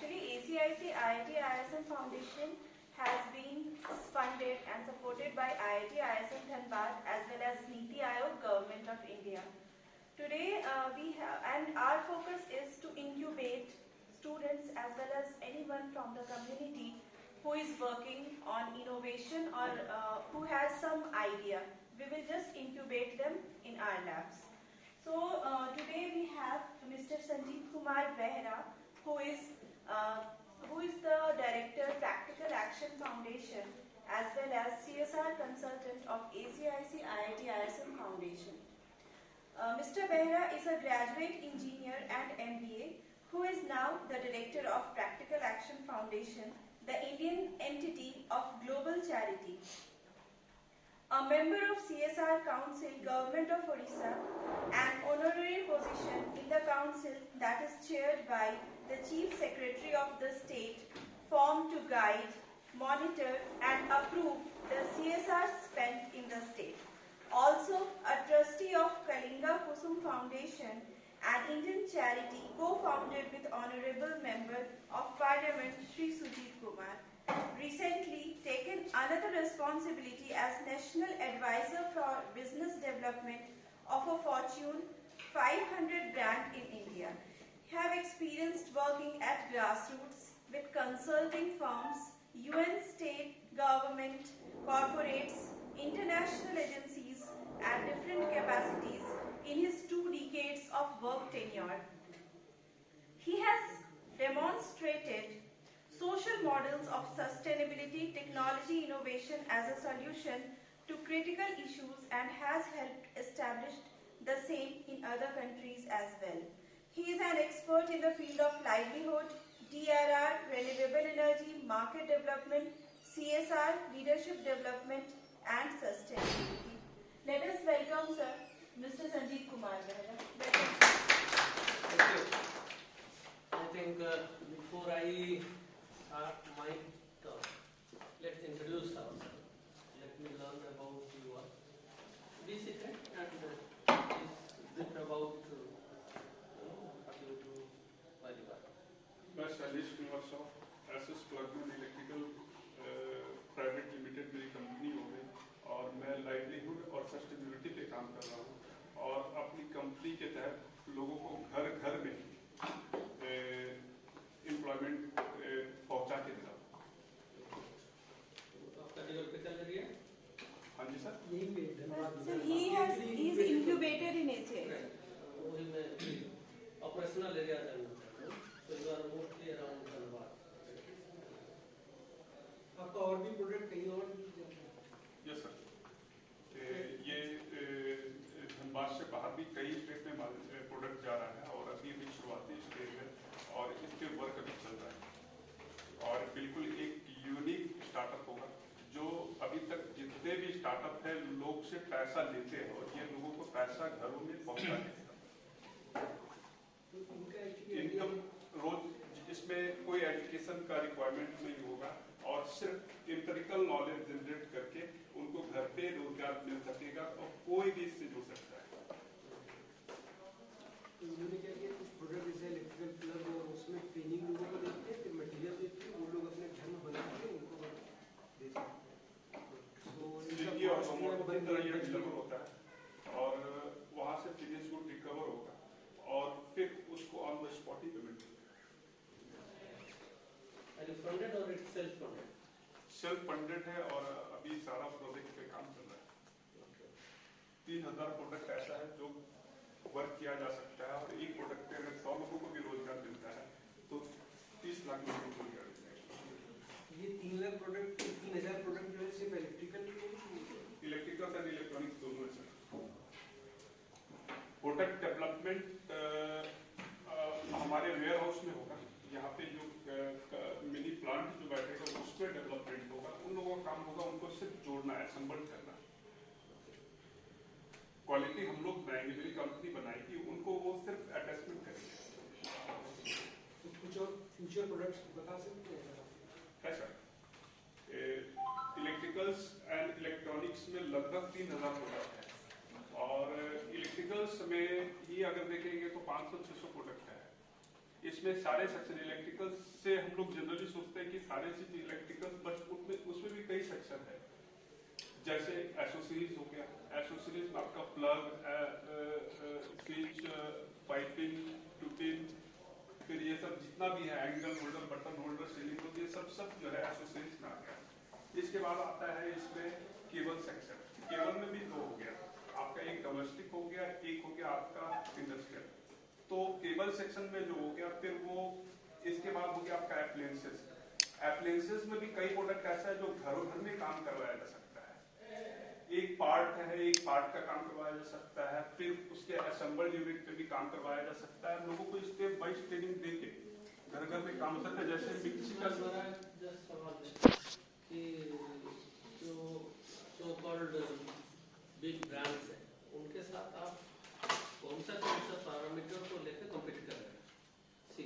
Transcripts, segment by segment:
Actually, ACIC IIT ISM Foundation has been funded and supported by IIT ISM Dhanbad as well as Niti Aayog, Government of India. Today our focus is to incubate students as well as anyone from the community who is working on innovation or who has some idea. We will just incubate them in our labs. So today we have Mr. Sanjeev Kumar Behra, who is the Director, Practical Action Foundation, as well as CSR Consultant of ACIC IIT ISM Foundation. Mr. Behra is a graduate engineer and MBA, who is now the Director of Practical Action Foundation, the Indian entity of Global Charity. A member of CSR Council, Government of Odisha, an honorary position in the council that is chaired by the Chief Secretary of the state, formed to guide, monitor and approve the CSR spent in the state. Also a trustee of Kalinga Kusum Foundation, an Indian charity co-founded with Honorable Member of Parliament Shri Sujit Kumar. Recently taken another responsibility as National Advisor for Business Development of a Fortune 500 brand in India. Have experienced working at grassroots with consulting firms, UN, state, government, corporates, international agencies at different capacities in his 2 decades of work tenure. He has demonstrated social models of sustainability, technology innovation as a solution to critical issues and has helped establish the same in other countries as well. He is an expert in the field of livelihood, DRR, renewable energy, market development, CSR, leadership development and sustainability. Let us welcome sir, Mr. Sanjeev Kumar Behra. Thank you. I think before I start my talk, let's introduce ourselves. Let me learn about you all. Be seated and bit about what you do while you are. मैं Shailesh Kumar Shah SS Plugman electrical private limited मेरी company हो गई और मैं livelihood और sustainability पे काम कर रहा हूँ और अपनी कंपनी के तहत लोगों को घर घर में एम्प्लॉयमेंट पहुँचा के देता हूँ। आपका डेवलपर चल रही है? हाँ जी sir. So he is incubated in ACIC. वही मैं ऑपरेशनल एरिया जानना चाहता हूँ। So you are mostly around Dhanbad. आपका और भी प्रोडक्ट कहीं और भी यस सर। ये धनबाद से बाहर भी कई स्टेट में प्रोडक्ट जा रहा है और अभी भी शुरुआती स्टेज है और इस पे वर्क अभी चल रहा है और बिल्कुल एक यूनिक स्टार्टअप होगा जो अभी तक जितने भी स्टार्टअप है लोग से पैसा लेते हैं और ये लोगों को पैसा घरों में पहुंचा देगा। इनकम रोज इसमें कोई एजुकेशन का रिक्वायरमेंट नहीं होगा और सिर्फ एम्पिरिकल नॉलेज जनरेट करके उनको घर पे रोजगार मिल सकेगा और कोई भी इससे जुड़ सकता है। उन्होंने क्या किया कुछ प्रोडक्ट जैसे इलेक्ट्रिकल प्लग और उसमें ट्रेनिंग लोगों को देते हैं फिर मटेरियल देते हैं वो लोग अपने घर में बना के उनको देते हैं। ये ऑटोमोटिव की तरह ये डिलीवर होता है और वहाँ से फिनिश गुड रिकवर होगा और फिर उसको on the spot he payment होगा। Are you funded or it's self funded? Self funded है और अभी सारा प्रोजेक्ट पे काम चल रहा है। 3000 प्रोडक्ट ऐसा है जो वर्क किया जा सकता है और एक प्रोडक्ट पे अगर 100 लोगों को भी रोजगार मिलता है तो 30 लाख लोगों को रोजगार मिल जाएगा। ये 3 लाख प्रोडक्ट 3000 प्रोडक्ट जो है सिर्फ इलेक्ट्रिकल इलेक्ट्रिकल एंड इलेक्ट्रॉनिक्स दोनों है सर। प्रोडक्ट डेवलपमेंट हमारे वेयर हाउस में होगा। यहाँ पे जो मिनी प्लांट जो बैठेगा उसमें डेवलपमेंट होगा। उन लोगों का काम होगा उनको सिर्फ जोड़ना है, असेंबल करना। क्वालिटी हम लोग बनाएंगे, मेरी कंपनी बनाएगी, उनको वो सिर्फ अटैचमेंट करेंगे। कुछ और फ्यूचर प्रोडक्ट्स बता सकते हैं है सर। इलेक्ट्रिकल्स एंड इलेक्ट्रॉनिक्स में लगभग 3000 प्रोडक्ट है और इलेक्ट्रिकल्स में ही अगर देखेंगे तो 500-600 प्रोडक्ट है इसमें सारे सेक्शन इलेक्ट्रिकल से हम लोग जनरली सोचते हैं कि सारे चीज इलेक्ट्रिकल, बट उसमें भी कई सेक्शन है। जैसे एसोसीरीज हो गया, एसोसीरीज में आपका प्लग, स्विच, पाइपिंग, ट्यूबिंग, फिर ये सब जितना भी है, angle holder, button holder, ceiling holder, ये सब जो है एसोसीरीज में आ गया। इसके बाद आता है इसमें केबल सेक्शन। केबल में भी दो हो गया, आपका एक डोमेस्टिक हो गया, एक हो गया आपका इंडस्ट्रियल। तो केबल सेक्शन में जो हो गया, फिर वो इसके बाद हो गया आपका एप्लायंसेस। एप्लायंसेस में भी कई प्रोडक्ट ऐसा है जो घरों घर में काम करवाया जा सकता है। एक पार्ट है, एक पार्ट का काम करवाया जा सकता है, फिर उसके असेंबल यूनिट पे भी काम करवाया जा सकता है। लोगों को स्टेप बाय ट्रेनिंग देके घर घर में काम करते हैं। जैसे मिक्सी का कि जो सो कॉल्ड बिग ब्रांड्स है, उनके साथ आप कौन सा पैरामीटर को लेकर कॉम्पीट कर रहे हैं? सी,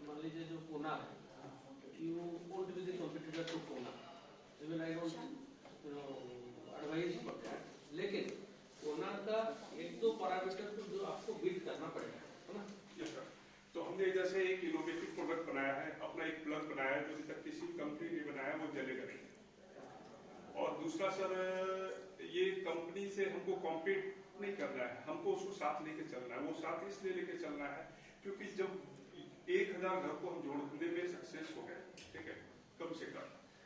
मान लीजिए जो पूना है, you won't be the competitor to Pune. Even I don't advise for that. लेकिन Pune का एक दो पैरामीटर तो जो आपको बीट करना पड़ेगा, है ना? Yes sir. तो हमने जैसे एक इनोवेटिव प्रोडक्ट बनाया है, अपना एक प्लग बनाया है जो अभी तक किसी कंपनी ने बनाया, वो जलेगा नहीं। और दूसरा सर, ये कंपनी से हमको कॉम्पीट नहीं करना है, हमको उसको साथ लेके चलना है। वो साथ इसलिए लेके चलना है क्योंकि जब 1000 घर को हम जोड़ने में सक्सेस हो गए, ठीक है, कम से कम,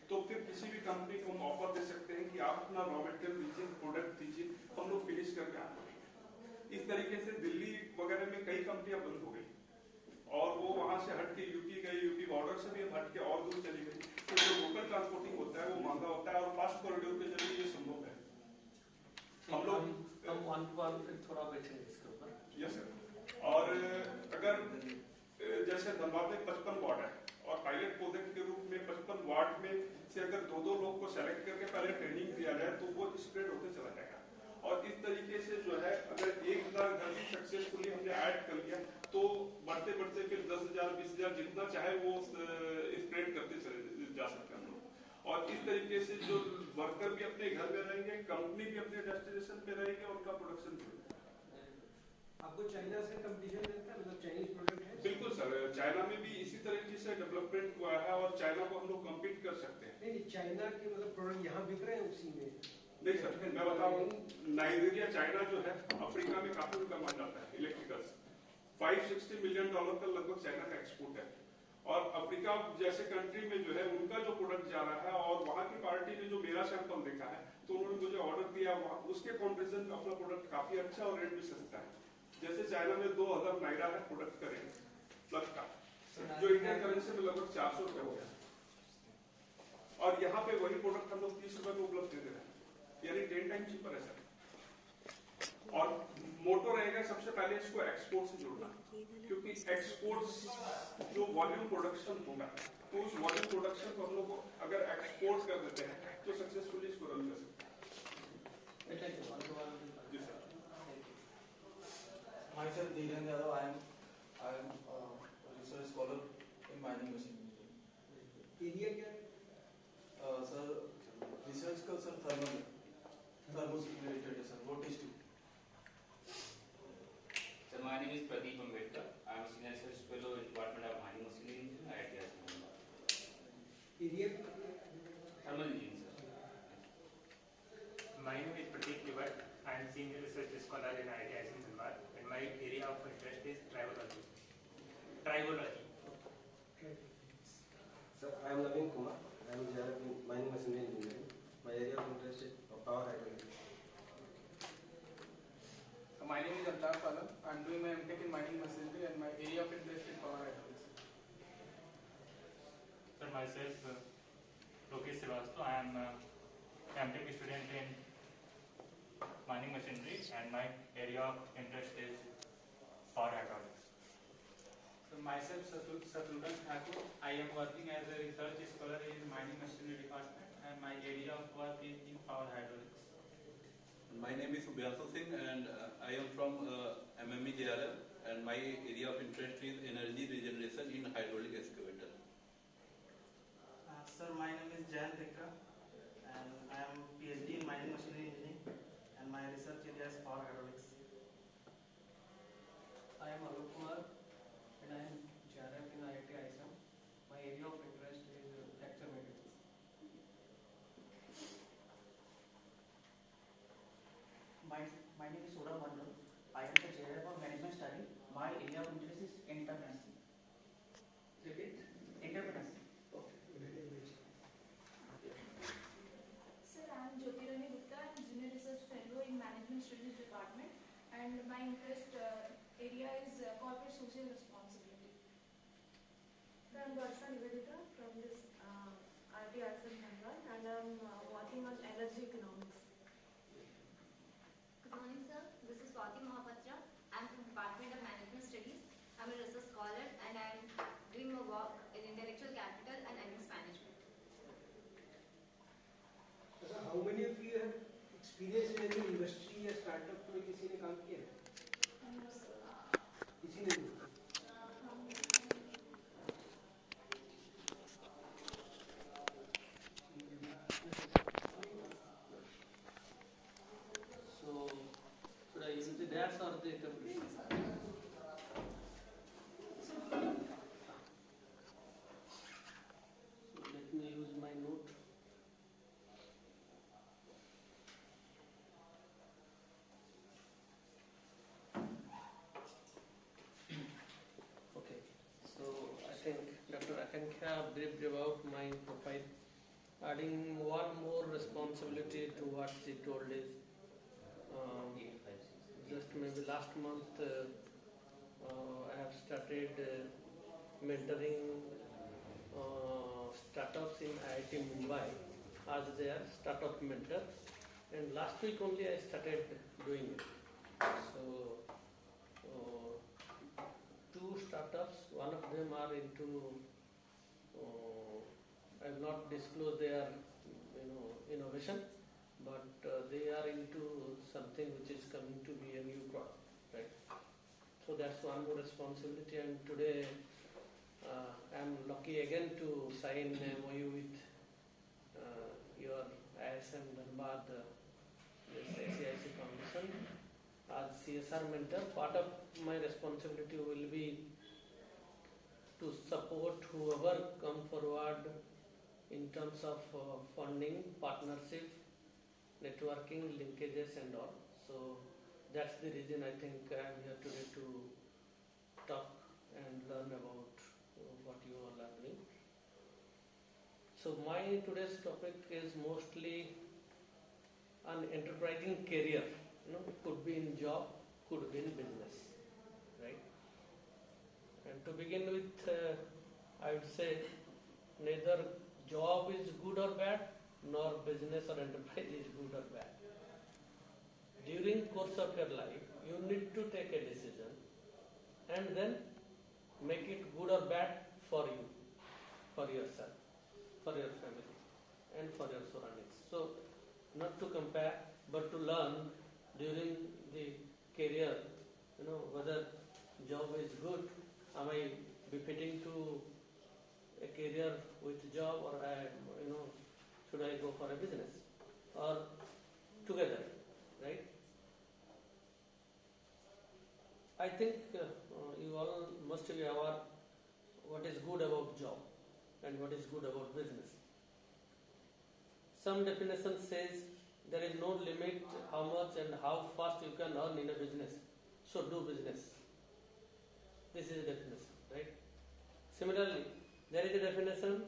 तो फिर किसी भी कंपनी को हम ऑफर दे सकते हैं कि आप अपना रॉ मटेरियल दीजिए, प्रोडक्ट दीजिए, हम लोग फिनिश करके आपको देंगे। इस तरीके से दिल्ली वगैरह में कई कंपनियां बंद हो गई और वो वहां से हट के यूपी गई, यूपी बॉर्डर से भी हट के और दूर चली गई। तो जो लोकल ट्रांसपोर्टिंग होता है वो महंगा होता है और फास्ट कॉरिडोर के जरिए ये संभव है। हम लोग फिर थोड़ा बैठेंगे इसके ऊपर। Yes sir. और अगर जैसे धनबाद में 55 वार्ड है और पायलट प्रोजेक्ट के रूप में 55 वार्ड में से अगर दो लोग को सेलेक्ट करके पहले ट्रेनिंग दिया जाए तो वो स्प्रेड होते चला जाएगा। और इस तरीके से जो है अगर 1000 घर भी सक्सेसफुली हमने ऐड कर लिया तो बढ़ते बढ़ते फिर 10,000, 20,000 जितना चाहे वो स्प्रेड करते चले जा सकते हैं हम लोग। और इस तरीके से जो वर्कर भी अपने घर में रहेंगे, कंपनी भी अपने डेस्टिनेशन पे रहेगी और उनका प्रोडक्शन भी होगा। आपको चाइना से कंपटीशन मिलता है, मतलब चाइनीज प्रोडक्ट है? बिल्कुल सर, चाइना में भी इसी तरीके से डेवलपमेंट हुआ है और चाइना को हम लोग कम्पीट कर सकते हैं। नहीं, चाइना के मतलब प्रोडक्ट यहाँ बिक रहे हैं उसी में? नहीं सर, मैं बता रहा हूँ, नाइजीरिया, चाइना जो है अफ्रीका में काफी उनका माल जाता है इलेक्ट्रिकल्स। $560 मिलियन का लगभग चाइना का एक्सपोर्ट है। और अफ्रीका जैसे कंट्री में जो है उनका जो प्रोडक्ट जा रहा है और वहाँ की पार्टी ने जो मेरा सैंपल देखा है तो उन्होंने मुझे ऑर्डर दिया, उसके कॉम्पेरिजन में अपना प्रोडक्ट काफी अच्छा और रेट भी सस्ता है। जैसे चाइना में 2000 नायरा है प्रोडक्ट का रेट प्लग का, जो इंडियन करेंसी में लगभग 400 रुपए हो गया। और यहाँ पे वही प्रोडक्ट हम लोग 30 रुपए में उपलब्ध दे रहे हैं, यानी 10 टाइम चीपर है सर। और मोटो रहेगा सबसे पहले इसको एक्सपोर्ट से जोड़ना, क्योंकि एक्सपोर्ट जो वॉल्यूम प्रोडक्शन होगा तो उस वॉल्यूम प्रोडक्शन को हम लोग अगर एक्सपोर्ट कर देते हैं तो सक्सेसफुली इसको रन कर सकते हैं। जी sir. Myself, Dhiren Yadav. I am a research scholar in mining machine engineering. Area क्या है? Sir, research का sir thermal related है sir. What is it? Sir, my name is Pradeep Ambedkar. I am a senior research fellow in Department of Mining Machinery Engineering at IIT. Area Thermal engineering, sir. My name is Prateek Kivat. I am senior research scholar in IIT Dhanbad, and my area of interest is tribology. Sir, I am Naveen Kumar. I am JRF in mining machinery engineering. My area of interest is power hydraulics. My name is Altaaf Alam. I am doing my MTech in mining machinery and my area of interest is power hydraulics. Sir, myself, Lokesh Srivastav. I am a MTech student in mining machinery, and my area of interest is power hydraulics. So myself, Satrughan Thakur. I am working as a research scholar in mining machinery department and my area of work is in power hydraulics. My name is Subhyasu Singh and I am from MME JRF and my area of interest is energy regeneration in hydraulic excavator. Sir, my name is Jayan Dekra and I am PhD in mining machinery engineering and my research area is power hydraulics. I am Alok Kumar and I am my name is Saurabh Bandal. I am the chair of management study. My area of interest is entrepreneurship. Repeat. Entrepreneurship. Sir, I am Jyotirani Gupta. I am Junior Research Fellow in Management Studies Department, and my interest area is corporate social responsibility. I am Varsha Nivedita from this IIT Dhanbad, and I am working on energy economics. Good morning, sir. This is Swati Mahapatra. I am from Department of Management Studies. I am a research scholar and I am doing my work in intellectual capital and earnings management. So how many of you have experience in any industry या startup में किसी ने काम किया है? किसी ने नहीं? So, should I use the dash or the interpretation? So let me use my note. Okay, so I think Dr. Akanksha briefed about my profile. Adding one more responsibility to what she told is just maybe last month I have started mentoring startups in IIT Mumbai as their startup mentor, and last week only I started doing it. So two startups, one of them are into I have not disclosed their innovation, but they are into something which is coming to be a new product, right? So that's one more responsibility, and today I am lucky again to sign an MOU with your ISM Dhanbad, this ACIC Foundation as CSR mentor. Part of my responsibility will be to support whoever come forward in terms of funding, partnership, networking, linkages and all. So that's the reason I think I am here today to talk and learn about what you all are doing. So my today's topic is mostly an enterprising career. Could be in job, could be in business, right? And to begin with, I would say neither job is good or bad, nor business or enterprise is good or bad. During course of your life, you need to take a decision and then make it good or bad for you, for yourself, for your family, and for your surroundings. So, not to compare, but to learn during the career, whether job is good, am I befitting to a career with job, or should I go for a business, or together, right? I think you all must be aware what is good about job and what is good about business. Some definition says there is no limit how much and how fast you can earn in a business, so do business. This is a definition, right? Similarly, there is a definition: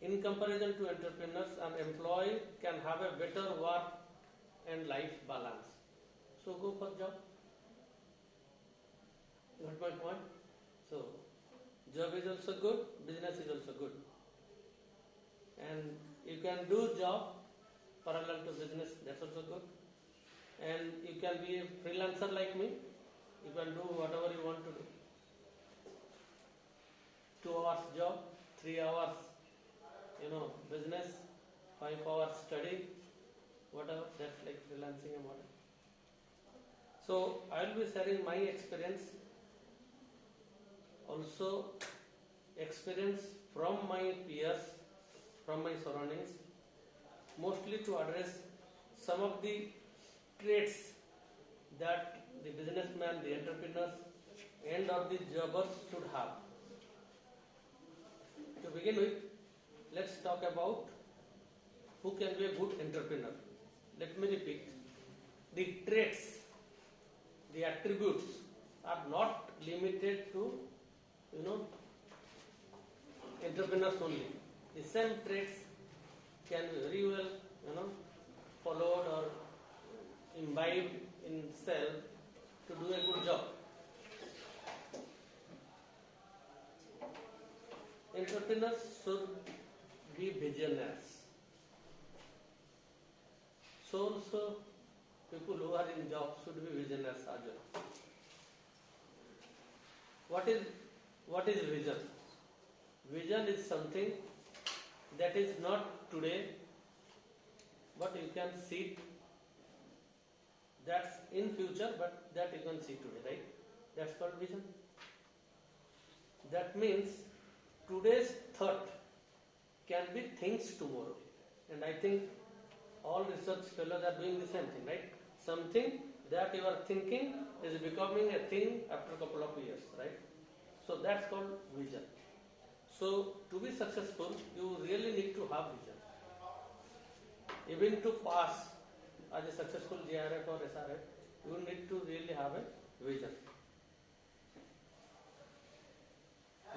in comparison to entrepreneurs, an employee can have a better work and life balance. So go for job. Got my point? So job is also good, business is also good. And you can do job parallel to business, that's also good. And you can be a freelancer like me, you can do whatever you want to do. 2 hours job, 3 hours, business, 5 hours study, whatever, that's like freelancing and whatever. So I will be sharing my experience, also experience from my peers, from my surroundings, mostly to address some of the traits that the businessman, the entrepreneurs, and or the jobbers should have. To begin with, let's talk about who can be a good entrepreneur. Let me repeat. the traits, the attributes are not limited to, entrepreneurs only. The same traits can be very well, followed or imbibed in self to do a good job. Entrepreneurs should be visionaries. So also people who are in job should be visionaries as well. What is vision? Vision is something that is not today, but you can see it. That's in future, but that you can see today, right? That's called vision. That means today's thought can be things tomorrow. And I think all research fellows are doing the same thing, right? Something that you are thinking is becoming a thing after a couple of years, right? So that's called vision. So to be successful, you really need to have vision. Even to pass as a successful GRF or SRF, you need to really have a vision.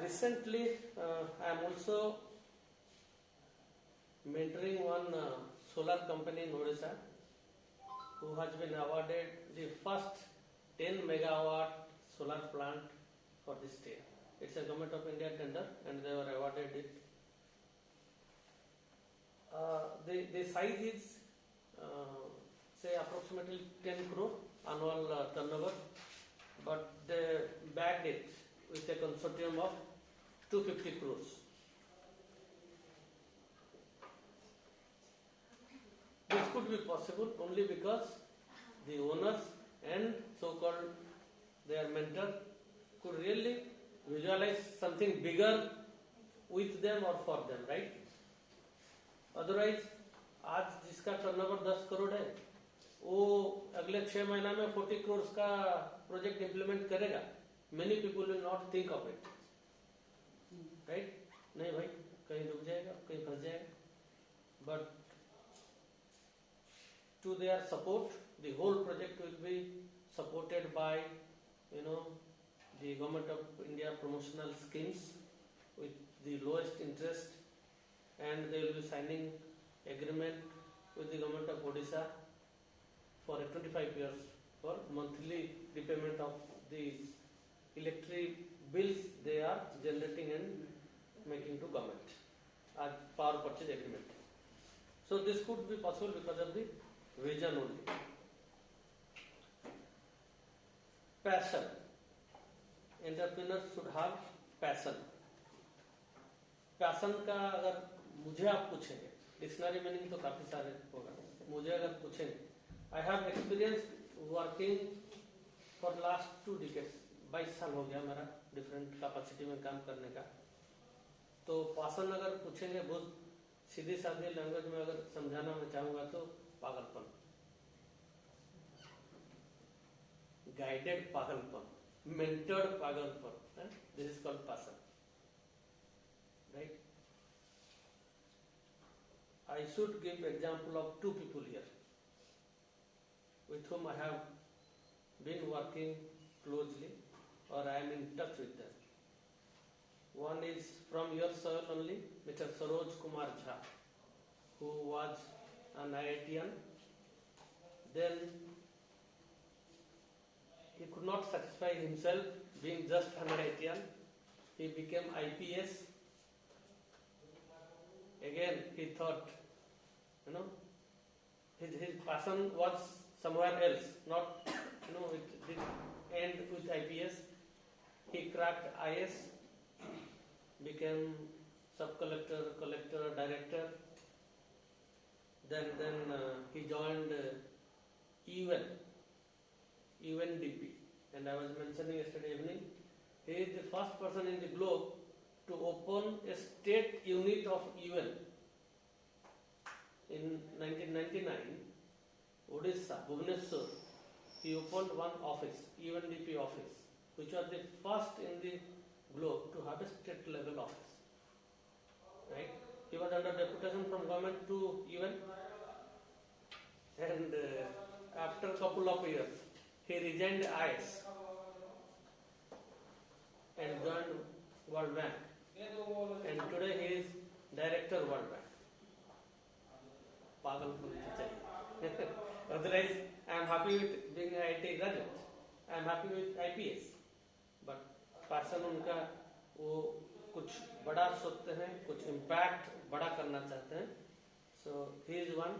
Recently, I am also mentoring one solar company in Odisha who has been awarded the first 10 megawatt solar plant for the state. It's a Government of India tender and they were awarded it. The size is say approximately 10 crore annual turnover, but they backed it with a consortium of 250 crores. This could be possible only because the owners and so-called their mentor could really visualize something bigger with them or for them, right? Otherwise, आज जिसका turnover 10 crore है, वो अगले 6 महीना में 40 करोड़ का project implement करेगा. Many people will not think of it, right? नहीं भाई, कहीं रुक जाएगा, कहीं फंस जाएगा. But to their support, the whole project will be supported by, the Government of India promotional schemes with the lowest interest, and they will be signing agreement with the Government of Odisha for a 25 years for monthly repayment of the electric bills they are generating and making to government as power purchase agreement. So this could be possible because of the vision only. Passion. Entrepreneurs should have passion. Passion का अगर मुझे आप पूछेंगे, dictionary meaning तो काफी सारे होगा. मुझे अगर पूछेंगे, I have experience working for last 2 decades. 22 साल हो गया मेरा डिफरेंट कैपेसिटी में काम करने का. तो पैशन अगर पूछेंगे, बहुत सीधी सादी लैंग्वेज में अगर समझाना मैं चाहूंगा तो पागलपन, गाइडेड पागलपन, मेंटर्ड पागलपन. This is called passion, right? I should give example of 2 people here with whom I have been working closely or I am in touch with them. One is from your soil only, Mr. Saroj Kumar Jha, who was an IITian. Then he could not satisfy himself being just an IITian. He became IPS. Again, he thought, his passion was somewhere else, not, it didn't end with IPS. He cracked IS, became sub-collector, collector, director. Then he joined UNDP, and I was mentioning yesterday evening, he is the first person in the globe to open a state unit of UN. In 1999, Odisha, Bhubaneswar, he opened one office, UNDP office, which was the first in the globe to have a state level office. Right? He was under deputation from government to UN, and after a couple of years, he resigned IS and joined World Bank. And today he is Director World Bank. Pagal Otherwise, I am happy with being an IT graduate. I am happy with IPS. But person उनका वो कुछ बड़ा सोचते हैं, कुछ impact बड़ा करना चाहते हैं. So he is one.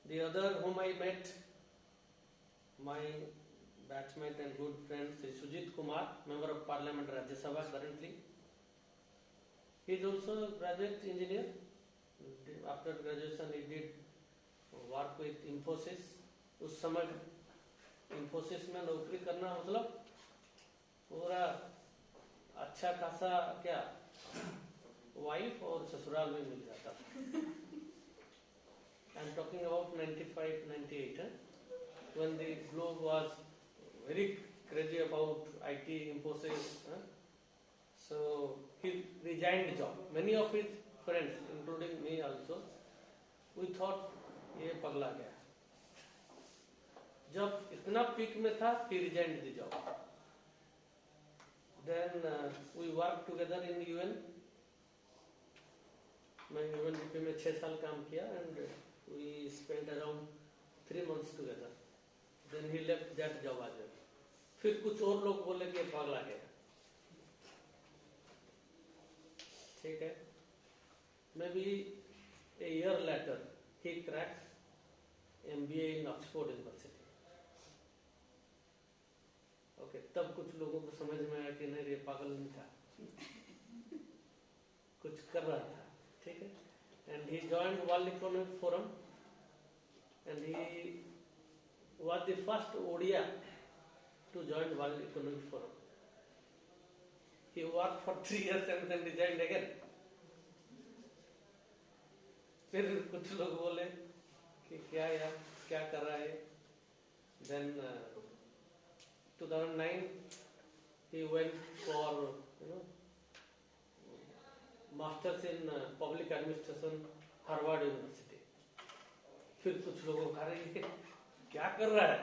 The other whom I met, my batchmate and good friend, Sri Sujit Kumar, Member of Parliament Rajya Sabha currently. He is also a graduate engineer. After graduation he did work with Infosys. उस समय Infosys में नौकरी करना मतलब पूरा अच्छा खासा क्या वाइफ और ससुराल में मिल जाता. I am talking about 95-98, when the globe was very crazy about IT, Infosys. So he resigned job. Many of his friends, including me also, we thought ये पगला गया. जब इतना पीक में था, he resigned the job. Then we worked together in UN. मैं UNDP में 6 साल काम किया and we spent around 3 months together. Then he left that job as well. फिर कुछ और लोग बोले कि पगला गया. ठीक है. Maybe a year later he cracked MBA in Oxford University. Okay, तब कुछ लोगों को समझ में आया कि नहीं ये पागल नहीं था, कुछ कर रहा था. ठीक है. And he joined World Economic Forum and he was the first ODIA to join World Economic Forum. He worked for 3 years and then resigned again. फिर कुछ लोग बोले कि क्या यार क्या कर रहा है. Then 2009 he went for masters in public administration Harvard University. फिर कुछ लोगों का रही क्या कर रहा है.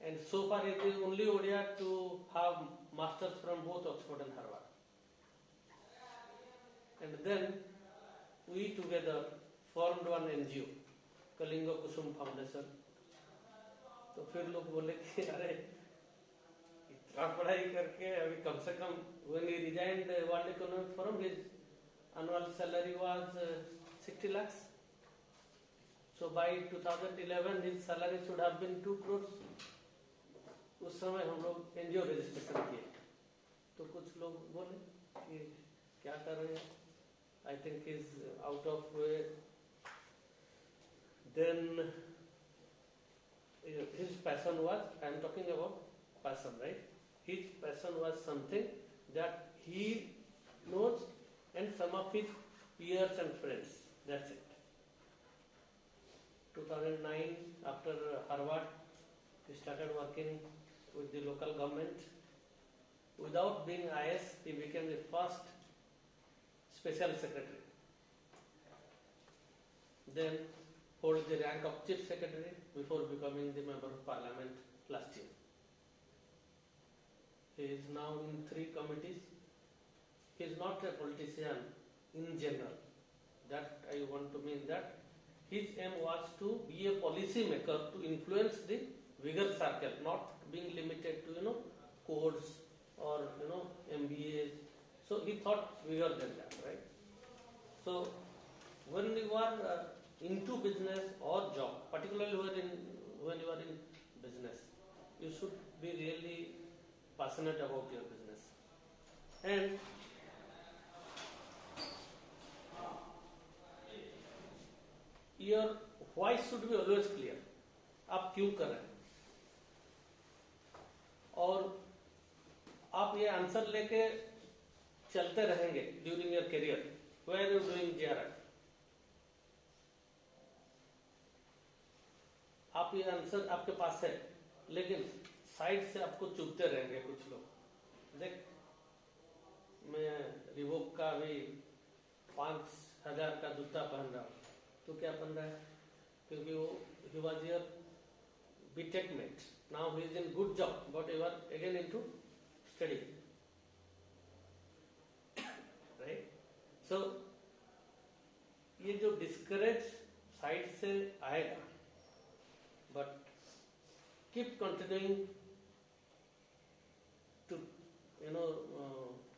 And so far it is only ODIA to have masters from both Oxford and Harvard. And then we together formed one NGO, Kalinga Kusum Foundation. तो फिर लोग बोले कि अरे इतना पढ़ाई करके अभी कम से कम when he resigned the World Economic Forum, his annual salary was 60 lakhs. So by 2011 his salary should have been 2 crores. उस समय हम लोग NGO रजिस्ट्रेशन किए तो कुछ लोग बोले कि क्या कर रहे हैं. I think he's out of way. Then his passion was, I am talking about passion, right? His passion was something that he knows and some of his peers and friends. That's it. 2009, after Harvard, he started working with the local government. Without being IS, he became the first special secretary. Then hold the rank of chief secretary before becoming the member of parliament last year. He is now in 3 committees. He is not a politician in general. That I want to mean that his aim was to be a policy maker to influence the bigger circle, not being limited to codes or MBAs. So he thought bigger than that, right? So when you are into business or job, particularly when you are in business, you should be really passionate about your business. And your why should be always clear. आप क्यों कर रहे हैं और आप ये answer लेके चलते रहेंगे during your career. Where you doing JRF, आप ये आंसर आपके पास है लेकिन साइड से आपको चुभते रहेंगे कुछ लोग. देख मैं रिबॉक का भी 5,000 का जूता पहन रहा हूँ, तो क्या पहन रहा है क्योंकि वो he was your BTech mate. Now he is in good job, but you are again into study, right? So ये जो discourage साइड से आएगा, but keep continuing to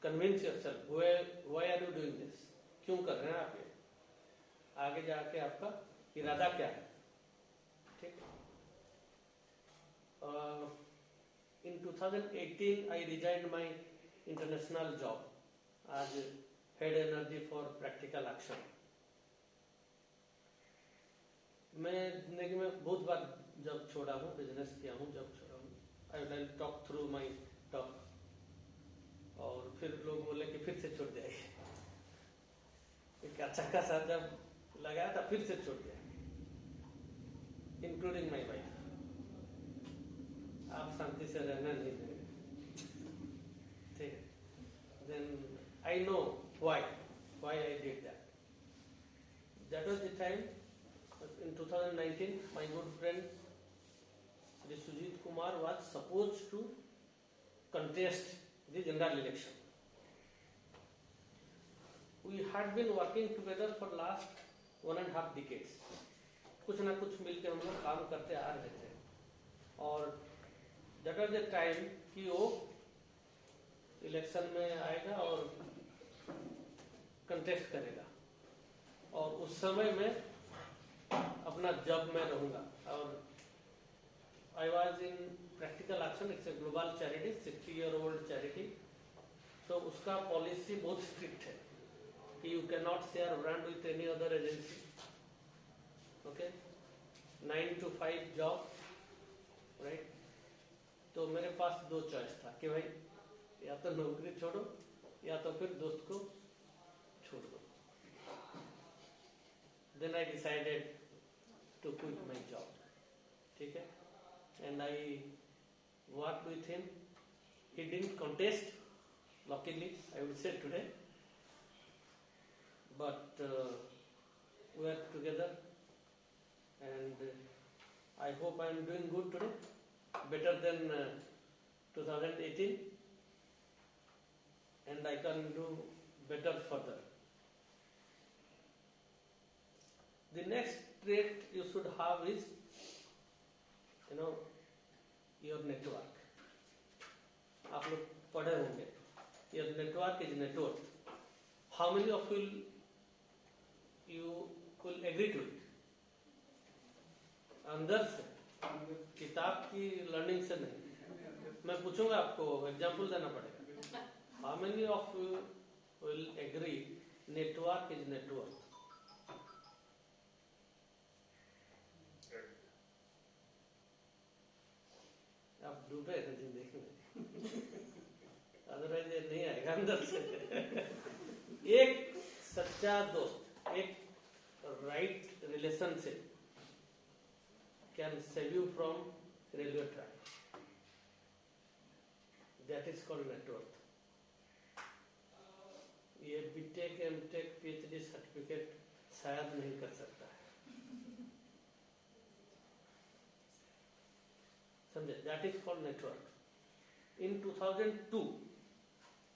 convince yourself why are you doing this, क्यों कर रहे हैं आप ये, आगे जाके आपका इरादा क्या है, ठीक? In 2018 I resigned my international job as head energy for practical action. मैं जिंदगी में बहुत बार जब छोड़ा हूँ, बिजनेस किया हूँ, जब छोड़ा हूँ, I will talk through my talk, और फिर लोग बोले कि फिर से छोड़ दिया, एक अच्छा खासा जब लगाया था फिर से छोड़ दिया, इंक्लूडिंग माय वाइफ। आप शांति से रहना नहीं देंगे, ठीक है? Then I know why I did that. That was the time in 2019 my good friend Shri Sujit Kumar was supposed to contest the general election. We had been working together for last 1.5 decades. कुछ ना कुछ मिलकर हम लोग काम करते आ रहे थे, और that was the time कि वो इलेक्शन में आएगा और कंटेस्ट करेगा, और उस समय में अपना जॉब में रहूंगा। और I was in Practical Action, it's a global charity, 60-year-old charity. So उसका पॉलिसी बहुत स्ट्रिक्ट है कि you can not share brand with any other agency, okay? 9 to 5 job, right? तो मेरे पास 2 चॉइस था कि भाई या तो नौकरी छोड़ो या तो फिर दोस्त को छोड़ दो। Then I decided to quit my job, ठीक है? And I worked with him. He didn't contest, luckily I would say today, but we are together, and I hope I am doing good today, better than 2018, and I can do better further. The next trait you should have is, your network. आप लोग पढ़े होंगे, your network is net worth. How many of you will agree to it? अंदर से, किताब की learning से नहीं। मैं पूछूंगा आपको, एग्जाम्पल देना पड़ेगा। How many of you will agree network is net worth? आप डूबे हैं जिंदगी में, अदरवाइज ये नहीं आएगा अंदर से। एक सच्चा दोस्त, एक right relationship can save you from railway track, that is called network. ये बीटेक, एमटेक, पीएचडी सर्टिफिकेट शायद नहीं कर सकता है, समझे? That is called network. In 2002,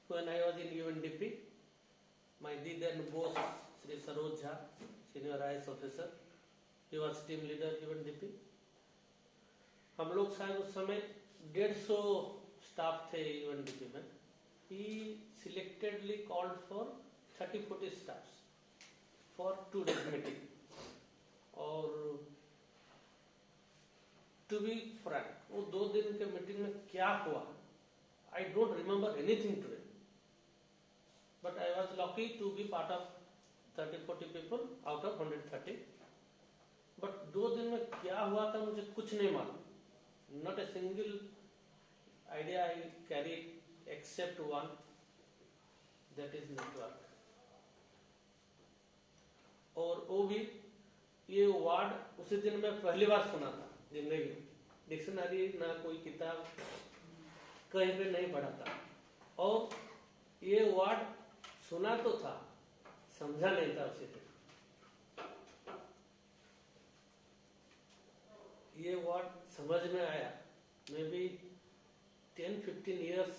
when I was in UNDP, my then boss Shri Saroj Jha, senior IAS officer, he was team leader UNDP. हम लोग शायद उस समय 150 स्टाफ थे UNDP में। He selectively called for 30-40 staffs for 2 days meeting. और to be frank, वो 2 दिन के मीटिंग में क्या हुआ, I don't remember anything today, but I was lucky to be part of 30-40 people out of 130. But 2 दिन में क्या हुआ था मुझे कुछ नहीं मालूम, not a single idea I carried except one, that is network. और वो भी ये वर्ड उसी दिन मैं पहली बार सुना था जिंदगी में, डिक्शनरी ना कोई किताब कहीं पे नहीं पढ़ा था, और ये वर्ड सुना तो था, समझा नहीं था उसी दिन। ये वर्ड समझ में आया may be 10-15 years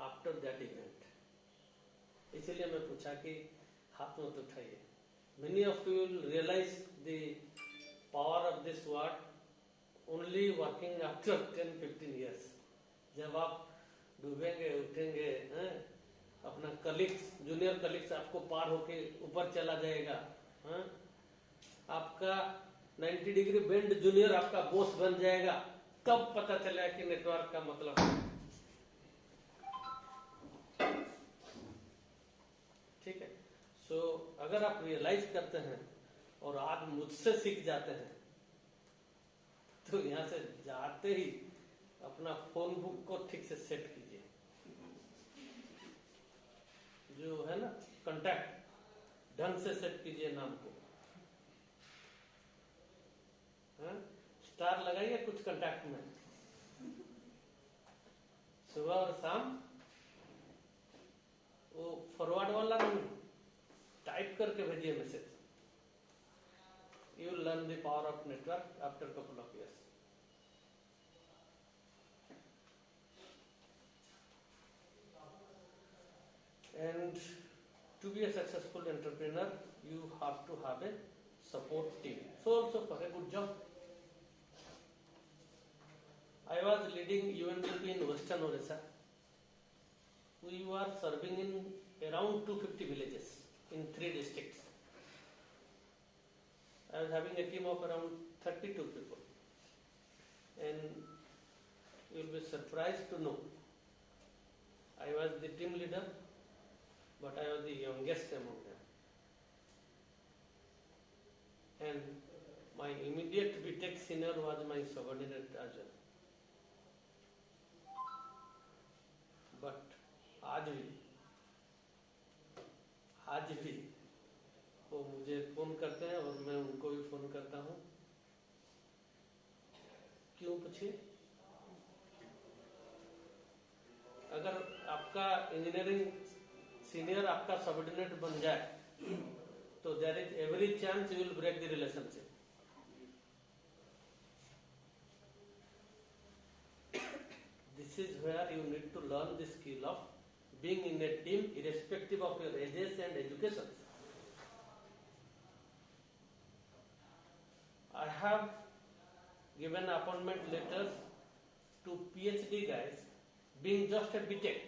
after that event. इसीलिए मैं पूछा कि हाथ मत उठाइए। Many of you will realize the power of this word only working after 10-15 years। जब आप डूबेंगे उठेंगे हैं, अपना कलीग्स जूनियर कलीग्स आपको पार होके ऊपर चला जाएगा, हैं? आपका 90 डिग्री बेंड जूनियर आपका बॉस बन जाएगा, तब पता चलेगा कि नेटवर्क का मतलब है। ठीक है। सो अगर आप रियलाइज करते हैं और आज मुझसे सीख जाते हैं तो यहाँ से जाते ही अपना फोन बुक को ठीक से सेट कीजिए, जो है ना कांटेक्ट ढंग से सेट कीजिए नाम को, स्टार लगाइए कुछ कांटेक्ट में, सुबह और शाम वो फॉरवर्ड वाला नहीं, टाइप करके भेजिए message. You will learn the power of network after couple of years. And to be a successful entrepreneur, you have to have a support team. So also for a good job. I was leading UNDP in Western Orissa. We were serving in around 250 villages in 3 districts. I was having a team of around 32 people. And you will be surprised to know, I was the team leader, but I was the youngest among them. And my immediate BTech senior was my subordinate as well. But आज भी वो मुझे phone करते हैं और मैं उनको भी फोन करता हूँ। क्यों पूछिए? अगर आपका इंजीनियरिंग सीनियर आपका सबऑर्डिनेट बन जाए तो there is every chance you will break the relationship. This is where you need to learn the skill of being in a team irrespective of your ages and education. I have given appointment letters to PhD guys being just a BTech.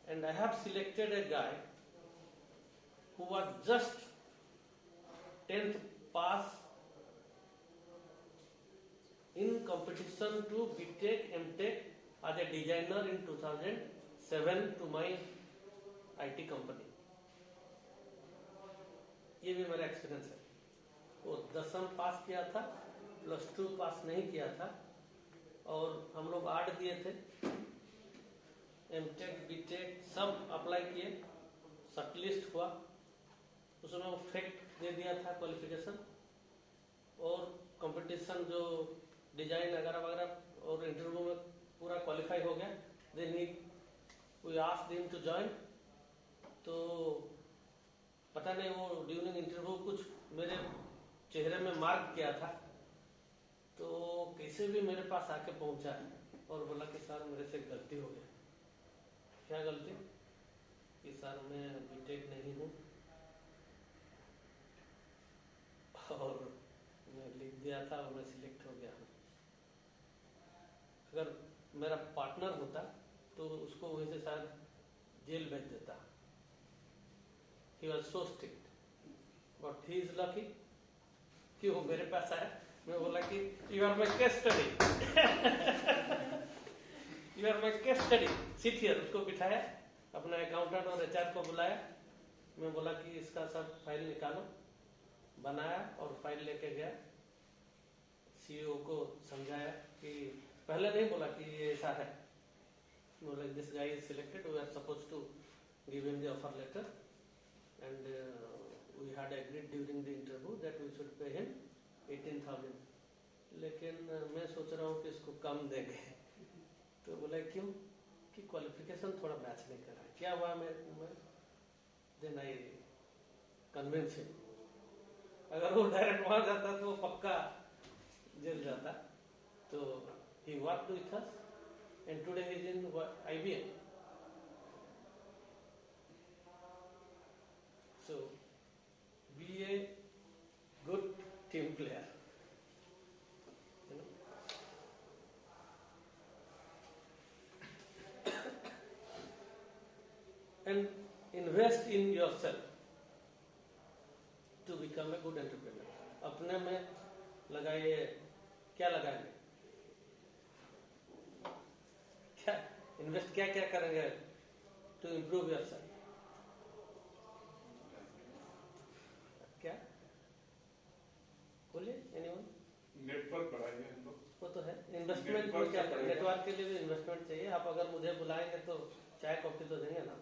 And I have selected a guy who was just 10th pass in competition to BTech, MTech as a designer in 2007 to my IT company. ये भी मेरा experience है। वो 10th पास किया था, +2 पास नहीं किया था, और हम लोग 8 दिए थे। MTech, BTech सब अप्लाई किए, शॉर्टलिस्ट हुआ, उसमें वो फेक दे दिया था क्वालिफिकेशन, और कंपटीशन जो डिजाइन वगैरह वगैरह और इंटरव्यू में पूरा क्वालिफाई हो गया। Then we asked him to join. तो पता नहीं वो ड्यूरिंग इंटरव्यू कुछ मेरे चेहरे में मार्क किया था, तो कैसे भी मेरे पास आके पहुंचा और बोला कि सर मेरे से गलती हो गई। क्या गलती? कि सर मैं बीटेक नहीं हूँ और मैं लिख दिया था और मैं सिलेक्ट हो गया हूँ। अगर मेरा पार्टनर होता तो उसको वहीं से शायद जेल भेज देता। He was so strict, but he is lucky कि वो मेरे पास आया। मैं बोला कि you are my case study, you are my case study, sit here। उसको बिठाया, अपना अकाउंटेंट और HR को बुलाया। मैं बोला कि इसका सब फाइल निकालो, बनाया और फाइल लेके गया। CEO को समझाया कि पहले नहीं बोला कि ये ऐसा है, बोला this guy is selected, we are supposed to give him the offer letter and we had agreed during the interview that we should pay him 18,000। लेकिन मैं सोच रहा हूँ कि इसको कम देंगे। तो बोला क्यों? कि क्वालिफिकेशन थोड़ा मैच नहीं कर रहा है। क्या हुआ? मैं देन आई कन्विंसिंग. अगर वो डायरेक्ट वहां जाता तो वो पक्का जेल जाता. तो he worked with us and today he is in IBM. So be a good team player. You know? And invest in yourself to become a good entrepreneur. अपने में लगाइए. क्या लगाएंगे? क्या इन्वेस्ट क्या क्या करेंगे टू इम्प्रूव योरसेल्फ? क्या बोलिए एनीवन? नेटवर्क बढ़ाइए हम लोग. वो तो है. इन्वेस्टमेंट में क्या करें? नेटवर्क के लिए भी इन्वेस्टमेंट चाहिए. आप अगर मुझे बुलाएंगे तो चाय कॉफी तो देंगे ना.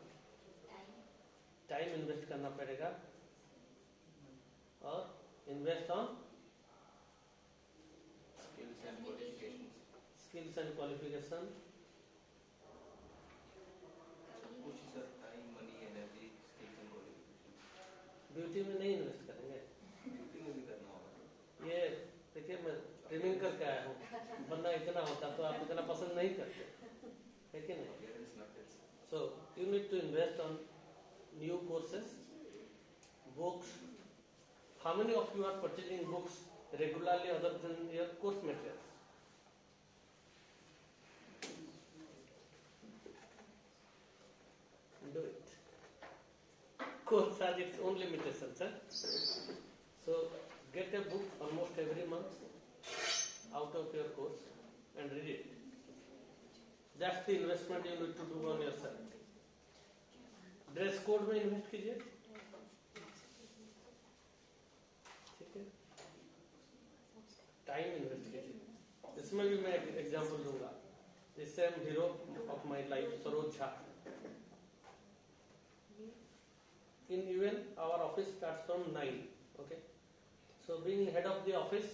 टाइम इन्वेस्ट करना पड़ेगा और invest on skills and qualification. Beauty में नहीं इन्वेस्ट करेंगे. ये देखिए मैं ट्रिमिंग करके आया हूँ. वरना इतना होता तो आप इतना पसंद नहीं करते, है कि नहीं? So you need to invest on new courses, books. How many of you are purchasing books regularly other than your course materials? Do it. Course has its own limitations. So get a book almost every month out of your course and read it. That's the investment you need to do on yourself. Dress code में invest कीजिए. ठीक है. Time invest कीजिए. इसमें भी मैं एक example दूंगा. This same hero of my life, Saroj Jha. In UN, our office starts from 9. Okay, so being head of the office,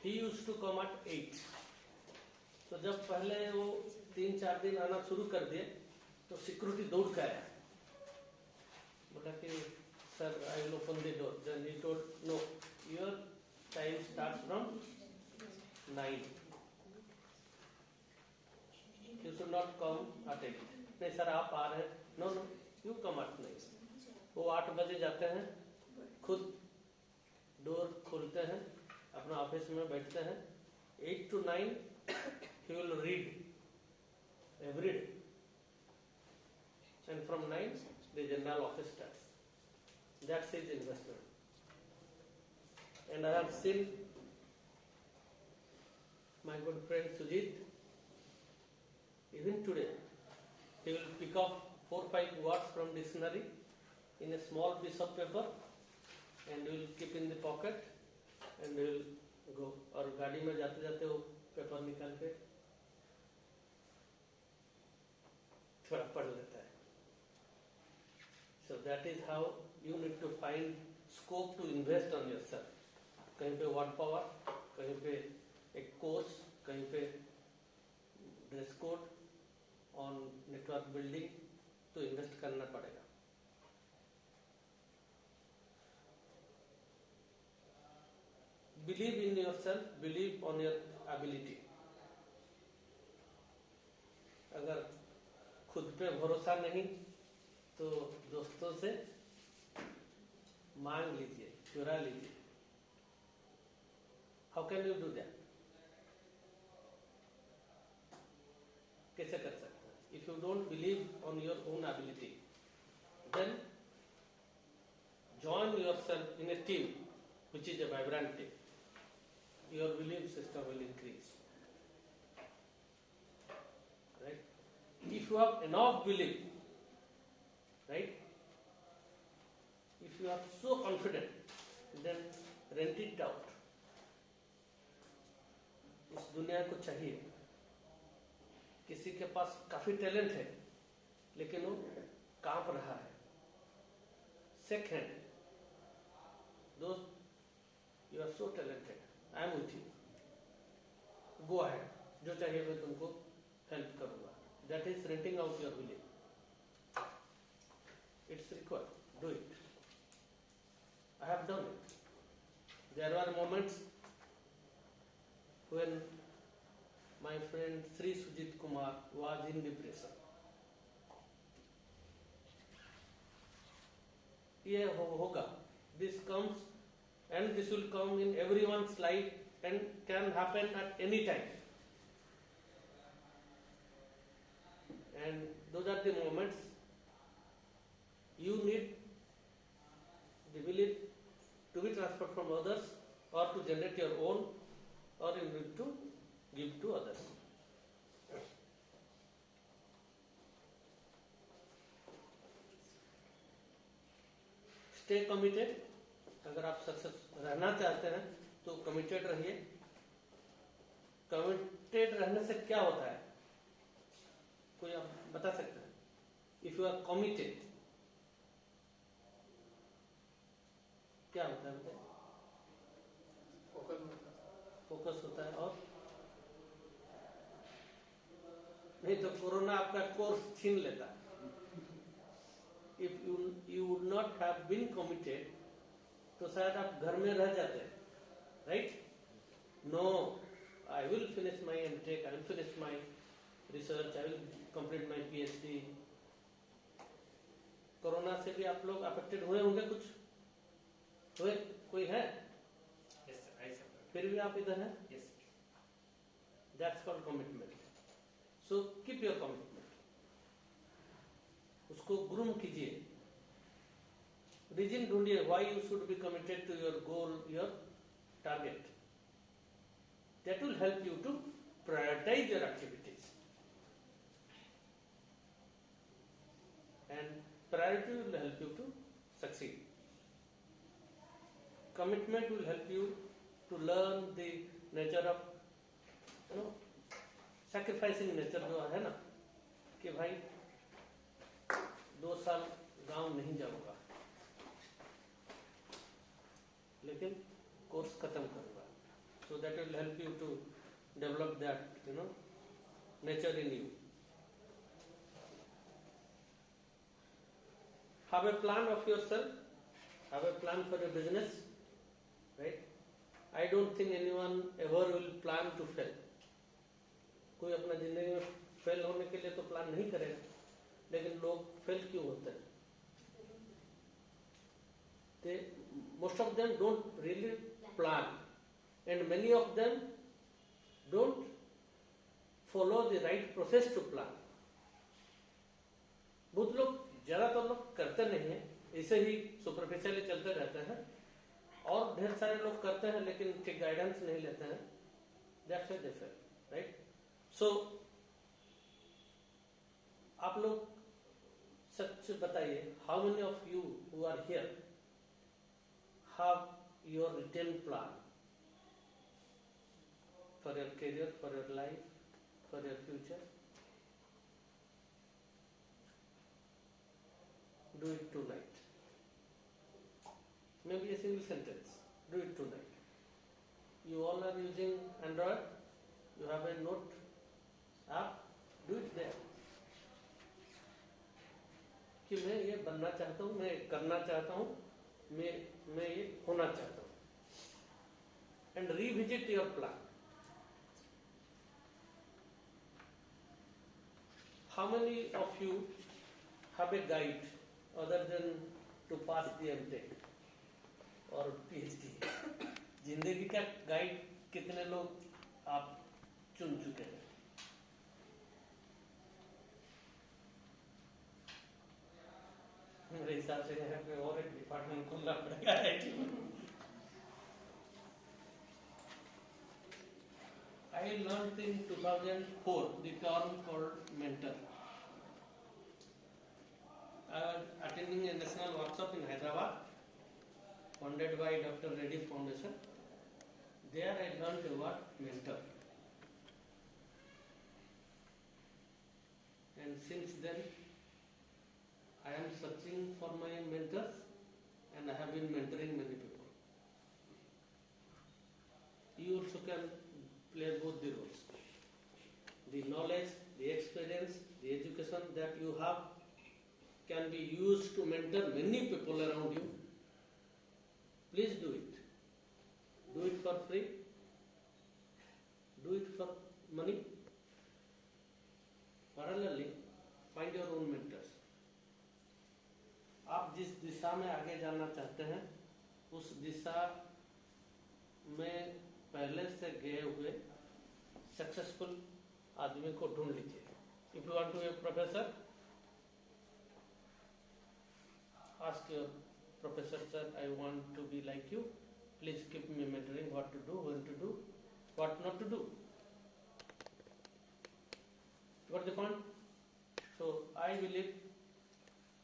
he used to come at 8. तो जब पहले वो 3-4 दिन आना शुरू कर दिए तो सिक्योरिटी दौड़ के आया. बोला कि sir I will open the door. Then he told no, your time starts from 9. You should not come at 8. नहीं सर आप आ रहे हैं. No no, you come at 9. वो 8 बजे जाते हैं, खुद डोर खोलते हैं, अपना ऑफिस में बैठते हैं. 8 to 9 he will read every day, and from 9 the general office starts. That's his investment. And I have seen my good friend Sujit. Even today he will pick up 4-5 words from dictionary in a small piece of paper and will keep in the pocket and will go. और गाड़ी में जाते जाते वो paper निकाल के थोड़ा पढ़ लेता है. So that is how you need to find scope to invest on yourself. कहीं पे वर्ड पावर, कहीं पे एक कोर्स, कहीं पे dress code, on network building, तो इन्वेस्ट करना पड़ेगा. Believe in yourself, believe on your ability. अगर खुद पे भरोसा नहीं तो दोस्तों से मांग लीजिए, चुरा लीजिए. How can you do that? कैसे कर सकते हैं? If you don't believe on your own ability, then join yourself in a team which is a vibrant team. Your belief system will increase. Right? If you have enough belief, right? If you are so confident, then rent it out. इस दुनिया को चाहिए. किसी के पास काफी talent है लेकिन वो कांप रहा है. Second, दोस्त, you are so talented. I am with you. Go ahead. जो चाहिए मैं तुमको हेल्प करूंगा. That is renting out your belief. It's required. Do it. I have done it. There were moments when my friend Sri Sujit Kumar was in depression. ये होगा. This comes and this will come in everyone's life and can happen at any time. And those are the moments you need the belief to be transferred from others or to generate your own or you need to give to others. Stay committed. अगर आप success रहना चाहते हैं तो committed रहिए. Committed रहने से क्या होता है? कोई आप बता सकते हैं? इफ यू आर कमिटेड क्या होता है? बताइए. फोकस होता है. और नहीं तो कोरोना आपका कोर्स छीन लेता है. If you would not have been committed तो शायद आप घर में रह जाते हैं. Right? No, I will finish my MTech, I will finish my research, I will complete my PhD. Corona से भी आप लोग अफेक्टेड हुए होंगे. कुछ हुए? कोई है? Yes, sir. I suffered. फिर भी आप इधर हैं. Yes, sir. That's called commitment. So keep your commitment. उसको ग्रूम कीजिए. रीजन ढूंढिए why you should be committed to your goal, your target. That will help you to prioritize your activities. And priority will help you to succeed. Commitment will help you to learn the nature of, sacrificing nature जो है ना, कि भाई 2 साल गांव नहीं जाऊंगा लेकिन कोर्स खत्म करूंगा. So that will help you to develop that, nature in you. Have a plan of yourself. Have a plan for your business. Right? I don't think anyone ever will plan to fail. कोई अपना जिंदगी में fail होने के लिए तो plan नहीं करेगा. लेकिन लोग फेल क्यों होते हैं? Most of them don't really plan, and many of them don't follow the right process to plan. बहुत लोग, ज्यादातर लोग करते नहीं है, ऐसे ही सुपरफिशियली चलते रहते हैं. और ढेर सारे लोग करते हैं लेकिन ठीक गाइडेंस नहीं लेते हैं. That's why they fail, right? So आप लोग सच बताइए, how many of you who are here have your written plan for your career, for your life, for your future? Do it tonight. Maybe a single sentence. Do it tonight. You all are using Android. You have a note app. Do it there. कि मैं ये बनना चाहता हूँ, मैं करना चाहता हूँ, मैं ये होना चाहता हूँ. And revisit your plan. How many of you have a guide other than to pass the MTech or PhD? जिंदगी का गाइड कितने लोग आप चुन चुके हैं? मेरे हिसाब से यहाँ पे और एक डिपार्टमेंट खुलना पड़ेगा. I learned in 2004 the term called mentor. I was attending a national workshop in Hyderabad, funded by Dr. Reddy Foundation. There I learned the word mentor. And since then, I am searching for my mentors and I have been mentoring many people. You also can play both the roles. The knowledge, the experience, the education that you have can be used to mentor many people around you. please do it. Do it for free. Do it for money. Parallelly, find your own mentors. आप जिस दिशा में आगे जाना चाहते हैं उस दिशा में पहले से गए हुए सक्सेसफुल आदमी को ढूंढ लीजिए. If you want to be a professor, ask your professor, sir, I want to be like you. Please keep me mentoring what to do, when to do, what not to do. Got the point? So I believe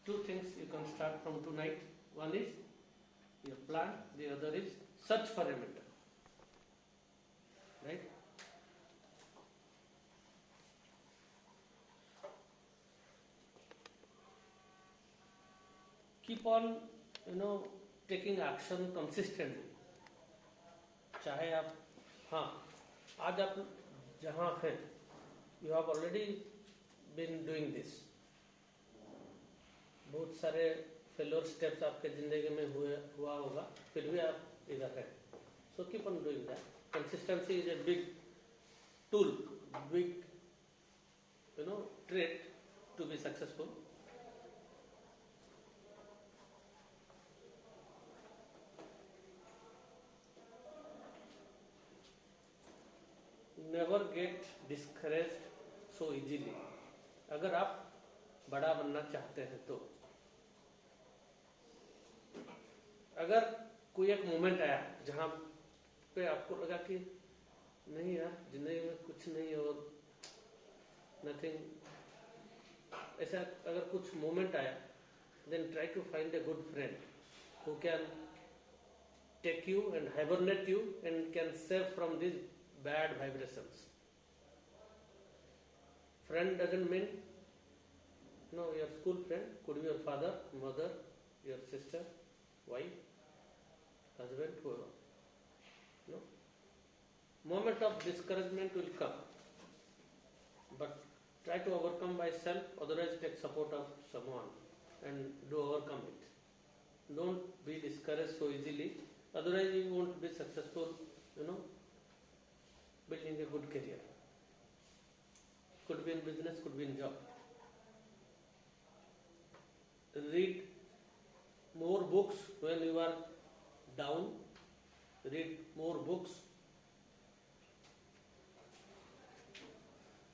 two things you can start from tonight. One is your plan, the other is search for a mentor. Right? Keep on, taking action consistently. चाहे आप, हाँ, आज आप जहाँ हैं, you have already been doing this. बहुत सारे failure steps आपके जिंदगी में हुआ होगा, फिर भी आप इधर हैं. So keep on doing that. Consistency is a big tool, big, trait to be successful. Never get discouraged so easily. अगर आप बड़ा बनना चाहते हैं तो अगर कोई एक मोमेंट आया जहाँ पे आपको लगा कि नहीं यार जिंदगी में कुछ नहीं और नथिंग, ऐसा अगर कुछ मोमेंट आया, then try to find a good friend who can take you and hibernate you and can save from these bad vibrations. Friend doesn't mean your school friend, could be your father, mother, your sister, wife, husband, whoever. Moment of discouragement will come, but try to overcome by self, otherwise take support of someone and do overcome it. Don't be discouraged so easily, otherwise you won't be successful, building a good career. Could be in business, could be in job. Read more books when you are down. Read more books.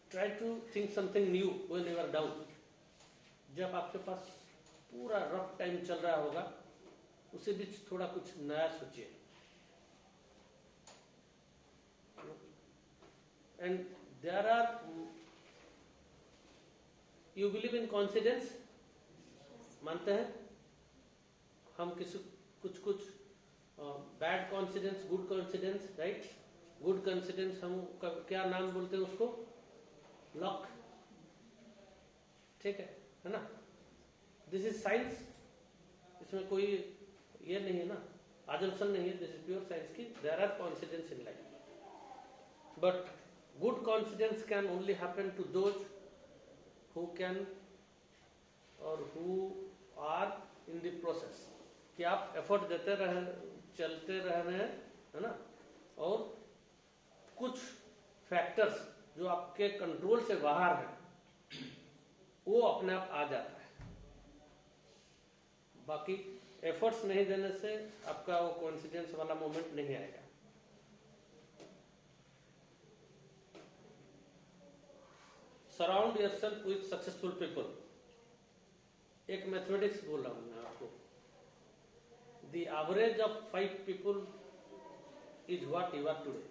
Try to think something new when you are down. जब आपके पास पूरा rough time चल रहा होगा, उसी बीच थोड़ा कुछ नया सोचिए. And there are, you believe in coincidence? मानते हैं हम किसी कुछ bad coincidence, good coincidence, right? Good coincidence हम क्या नाम बोलते हैं उसको? लक. ठीक है ना? This is science. इसमें कोई ये नहीं है ना, assumption नहीं है. दिस इज प्योर साइंस की there are coincidence in life, but good coincidence can only happen to those who can or who are in the process. कि आप एफर्ट देते रहे, चलते रह रहे हैं, है ना? और कुछ फैक्टर्स जो आपके कंट्रोल से बाहर हैं वो अपने आप आ जाता है. बाकी एफर्ट्स नहीं देने से आपका वो कोइंसिडेंस वाला मोमेंट नहीं आएगा. Surround yourself with successful people. एक मैथमेटिक्स बोल रहा हूँ मैं आपको. The average of 5 people is what you are today.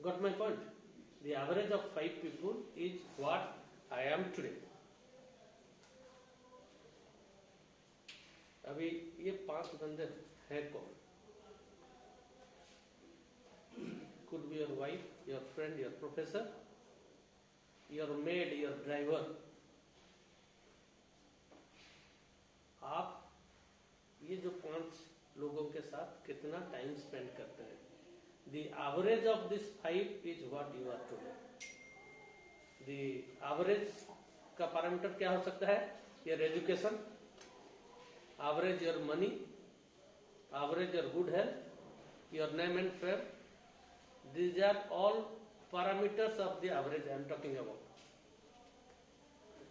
Got my point? The average of 5 people is what I am today. अभी ये 5 बंदे हैं कौन? Could be your wife, your friend, your professor, your maid, your driver. आप ये जो 5 लोगों के साथ कितना टाइम स्पेंड करते हैं? The average of this 5 is what you are today. The average का पैरामीटर क्या हो सकता है? your education, average your money, average your good health, your name and fame. These are all parameters of the average I am talking about.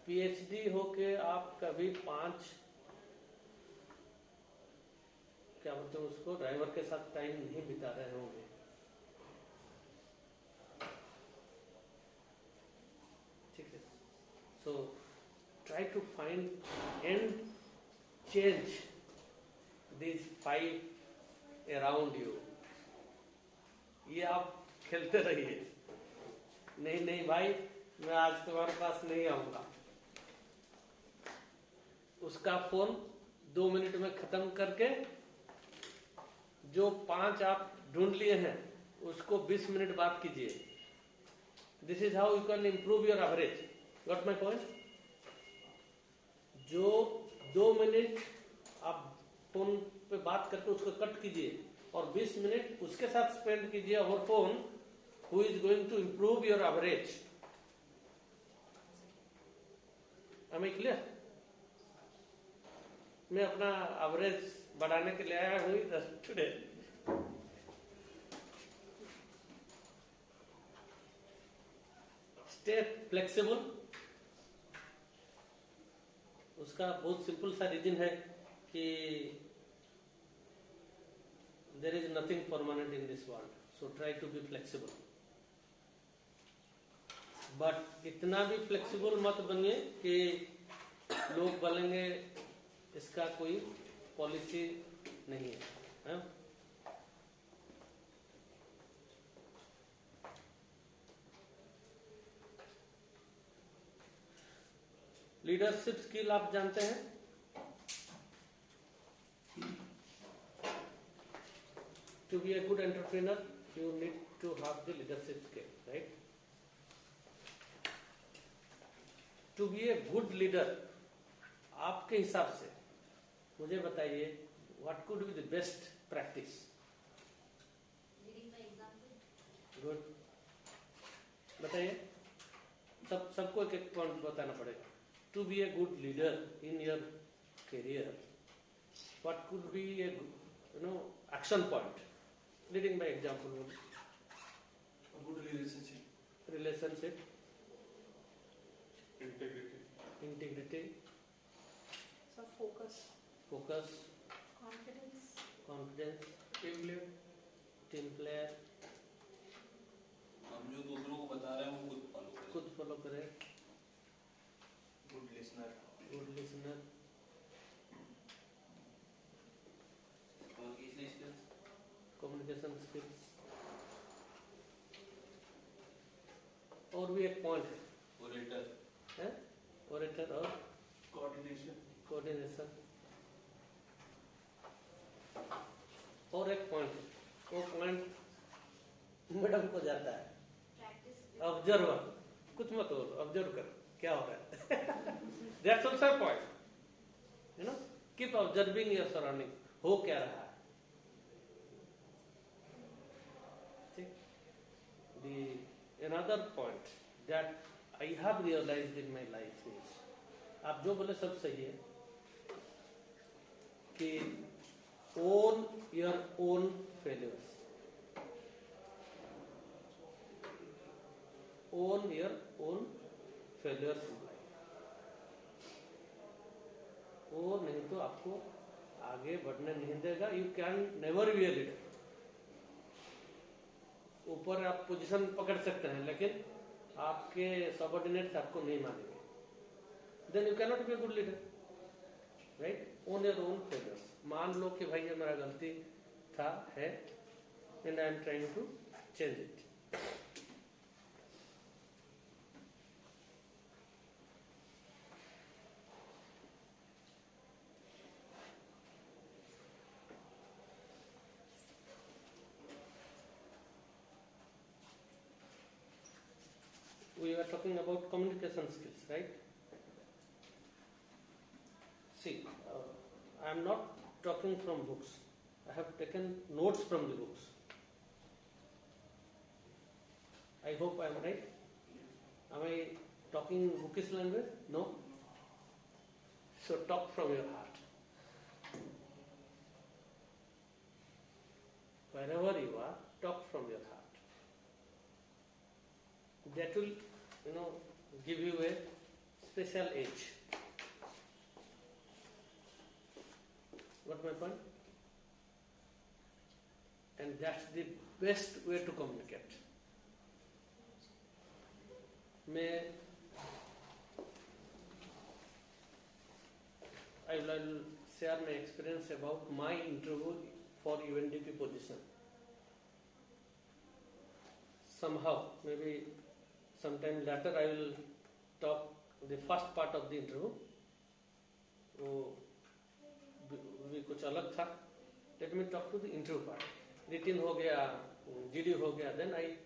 PhD होके आप कभी 5 क्या बोलते हैं उसको ड्राइवर के साथ टाइम नहीं बिता रहे होंगे. ठीक है. So try to find and change these 5 around you. ये आप खेलते रहिए. नहीं भाई मैं आज तुम्हारे पास नहीं आऊंगा. उसका फोन 2 मिनट में खत्म करके जो 5 आप ढूंढ लिए हैं उसको 20 मिनट बात कीजिए. This is how you can improve your average. Got my point. जो 2 मिनट आप फोन पे बात करके उसको कट कीजिए और 20 मिनट उसके साथ स्पेंड कीजिए over phone who is going to improve your average. Am I clear? मैं अपना एवरेज बढ़ाने के लिए आया हूँ टुडे. Stay flexible. उसका बहुत सिंपल सा रीजन है कि there is nothing permanent in this world, so try to be flexible. But इतना भी फ्लेक्सिबल मत बनिए कि लोग बोलेंगे इसका कोई पॉलिसी नहीं है. लीडरशिप स्किल आप जानते हैं. To be a good entrepreneur, you need to have the leadership skill, right? To be a good leader, आपके हिसाब से मुझे बताइए what could be the best practice? Leading by example. Good. बताइए. सबको एक पॉइंट बताना पड़ेगा. To be a good leader in your career, what could be a action point? Leading by example. A good relationship. Integrity. So focus. Confidence. Team player. हम जो दूसरों को बता रहे हैं वो खुद फॉलो करें. Good listener. Communication skills. और भी एक पॉइंट है. Orator और coordination. और एक पॉइंट है. वो पॉइंट मैडम को जाता है. ऑब्जर्वर. कुछ मत हो, ऑब्जर्व कर क्या हो रहा है. That's also a point. Keep observing your surrounding. हो क्या रहा है. Another point that I have realized in my life is, आप जो बोले सब सही है कि own your own failures. Own your own failures in life. वो नहीं तो आपको आगे बढ़ने नहीं देगा. You can never be a leader. ऊपर आप पोजीशन पकड़ सकते हैं लेकिन आपके सबऑर्डिनेट्स आपको नहीं मानेंगे. Then you cannot be a good leader, right. Own your own failures. मान लो कि भाई ये मेरा गलती था है and I am trying to change it. We were talking about communication skills, right? See, I am not talking from books. I have taken notes from the books. I hope I am right. Am I talking bookish language? No. So talk from your heart. Wherever you are, talk from your heart. That will, give you a special edge. Got my point? And that's the best way to communicate. I will share my experience about my interview for UNDP position. Somehow, maybe sometime later I will talk the first part of the interview. वो भी कुछ अलग था. Let me talk to the interview part. Written हो गया, GD हो गया. Then I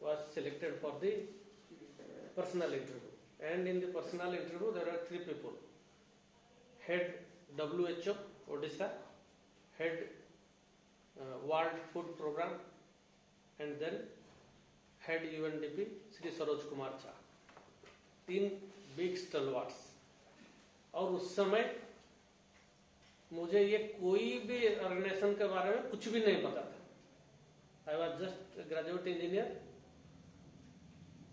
was selected for the personal interview. And in the personal interview there are 3 people. Head WHO Odisha, head World Food Program, and then head UNDP Shri Saroj Kumar Jha. 3 big stalwarts. और उस समय मुझे ये कोई भी organisation के बारे में कुछ भी नहीं पता था. I was just graduate engineer.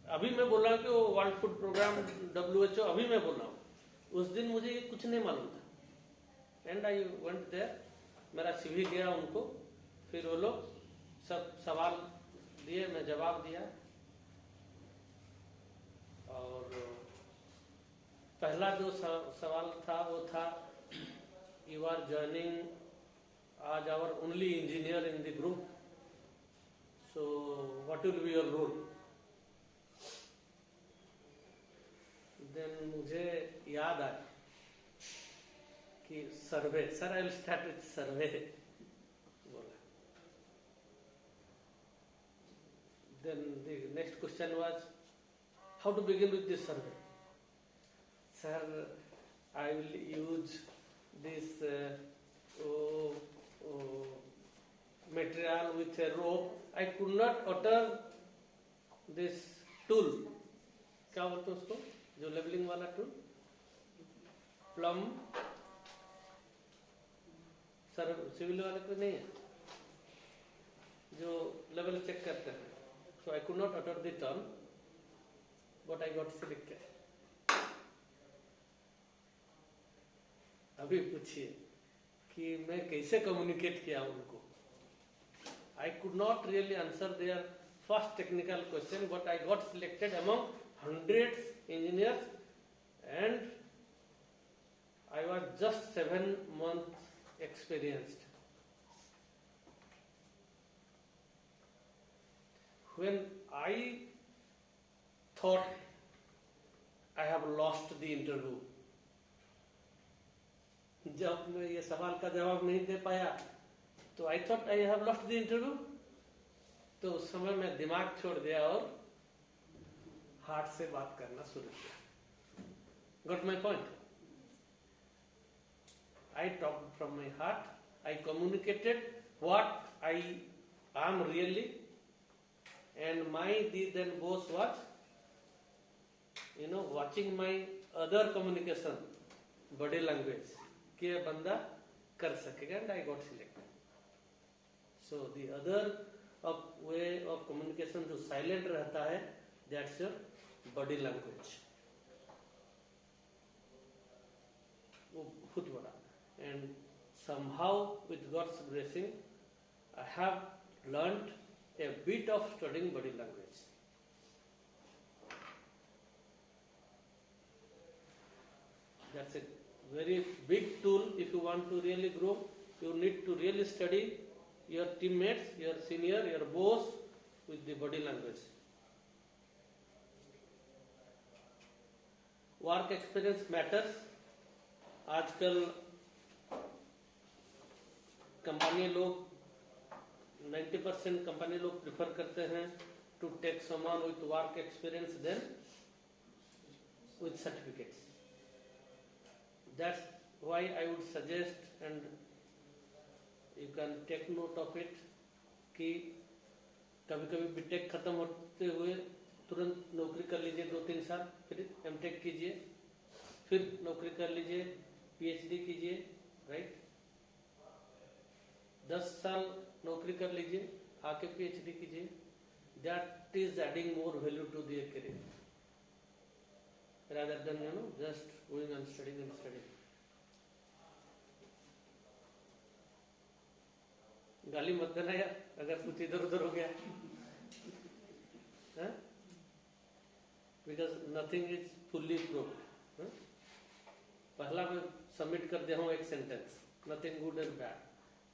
अभी मैं बोल रहा हूँ कि वो वर्ल्ड फूड प्रोग्राम WHO अभी मैं बोल रहा हूँ. उस दिन मुझे ये कुछ नहीं मालूम था. And I went there. मेरा CV गया उनको. फिर वो लोग सब सवाल दिए, मैं जवाब दिया. और पहला जो सवाल था वो था, you are joining as our only engineer in the group, so what will be your role? Then मुझे याद आया कि survey. Sir I will start with survey बोला. Then the next question was, how to begin with this survey? Sir, I will use this material with a rope. I could not utter this tool. क्या बोलते हैं उसको, जो labelling वाला tool? Plum. Sir civil वाले को नहीं है, जो लेवल चेक करते हैं. So I could not utter the term, but I got selected. अभी पूछिए कि मैं कैसे कम्युनिकेट किया उनको. I could not really answer their first technical question, but I got selected among hundreds engineers, and I was just 7 months experienced. When I thought I have lost the interview, जब मैं ये सवाल का जवाब नहीं दे पाया तो I thought I have lost the interview. तो उस समय मैं दिमाग छोड़ दिया और हार्ट से बात करना शुरू किया. Got my point? I talk from my heart. I communicated what I am really, and my then boss was watching my other communication, body language, कि ये बंदा कर सकेगा. And I got selected. So the other way of communication जो silent रहता है, that's your body language. वो बहुत बड़ा. And somehow with God's blessing I have learned a bit of studying body language. That's a very big tool. If you want to really grow, you need to really study your teammates, your senior, your boss with the body language. Work experience matters. आजकल company लोग 90% company लोग prefer करते हैं to take someone with work experience than with certificates. That's why I would suggest, and you can take note of it, कि कभी-कभी BTech खत्म होते हुए तुरंत नौकरी कर लीजिए 2-3 साल, फिर एमटेक कीजिए, फिर नौकरी कर लीजिए पीएचडी कीजिए, राइट, 10 साल नौकरी कर लीजिए, आके पीएचडी कीजिए. That is adding more value to their career rather than just going and studying. गाली मत देना यार अगर कुछ इधर उधर हो गया, because nothing is fully prove. पहला मैं सबमिट कर दिया हूँ एक sentence, nothing good and bad,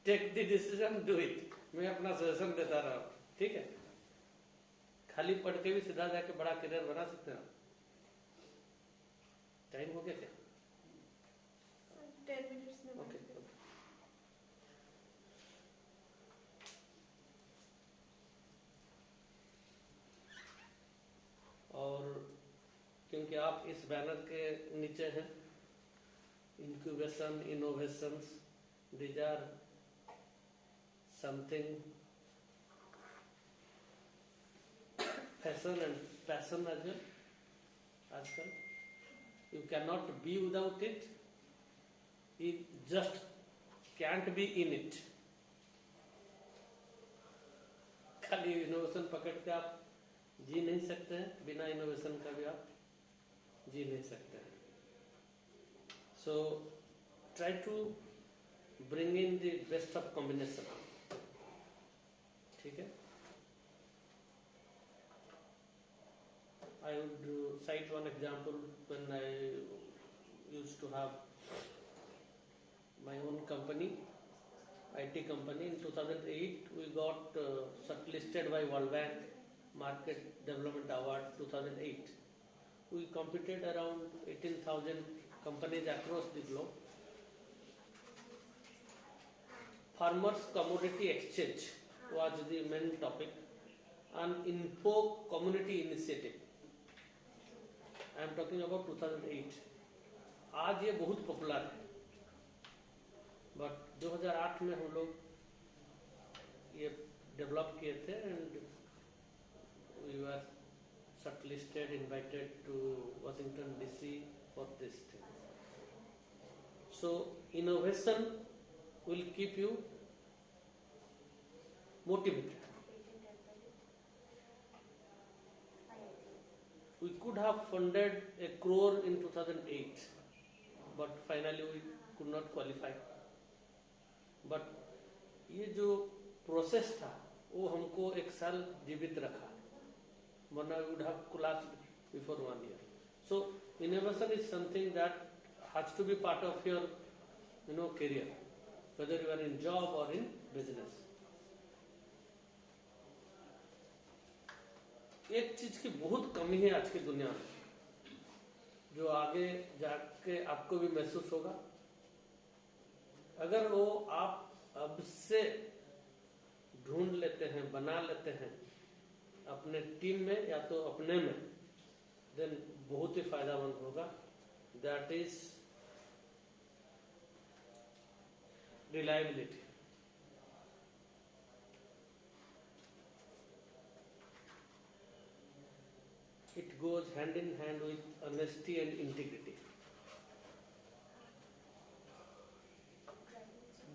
take the decision, do it. मैं अपना सजेशन देता रहा हूँ, ठीक है. खाली पढ़ के भी सीधा जाके बड़ा करियर बना सकते हैं. टाइम हो गया क्या? 10 minutes में. ओके. और क्योंकि आप इस बैनर के नीचे हैं, incubation, innovations, these are something fashion and passion as well. आजकल you cannot be without it, you just can't be in it. खाली इनोवेशन पकड़ के आप जी नहीं सकते हैं, बिना इनोवेशन का भी आप जी नहीं सकते हैं. So try to bring in the best of combination. ठीक है. I would cite one example when I used to have my own company, IT company. In 2008, we got shortlisted by World Bank Market Development Award 2008. We competed around 18,000 companies across the globe. Farmers Commodity Exchange was the main topic, an info community initiative. I am talking about 2008. आज ये बहुत popular है, but 2008 में हम लोग ये develop किए थे and we were shortlisted, invited to Washington DC for this thing. So innovation will keep you motivated. We could have funded 1 crore in 2008, but finally we could not qualify. But ये जो process था वो हमको 1 साल जीवित रखा, वरना we would have collapsed before 1 year. So innovation is something that has to be part of your career, whether you are in job or in business. एक चीज की बहुत कमी है आज की दुनिया में, जो आगे जाके आपको भी महसूस होगा. अगर वो आप अब से ढूंढ लेते हैं, बना लेते हैं अपने टीम में या तो अपने में, देन बहुत ही फायदामंद होगा. That is reliability. It goes hand in hand with honesty and integrity.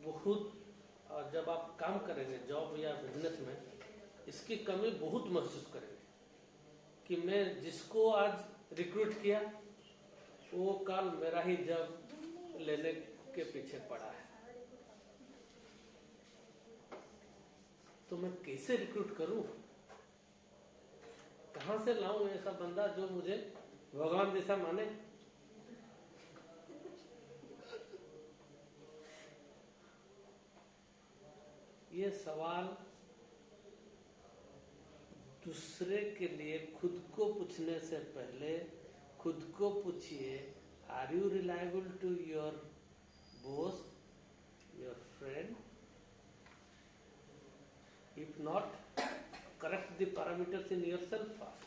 बहुत जब आप काम करेंगे जॉब या बिजनेस में, इसकी कमी बहुत महसूस करेंगे कि मैं जिसको आज रिक्रूट किया वो कल मेरा ही जॉब लेने के पीछे पड़ा है, तो मैं कैसे रिक्रूट करूं, कहां से लाऊं ऐसा बंदा जो मुझे भगवान जैसा माने. ये सवाल दूसरे के लिए खुद को पूछने से पहले खुद को पूछिए, are you reliable to your boss, your friend? If not, correct the parameters in yourself first,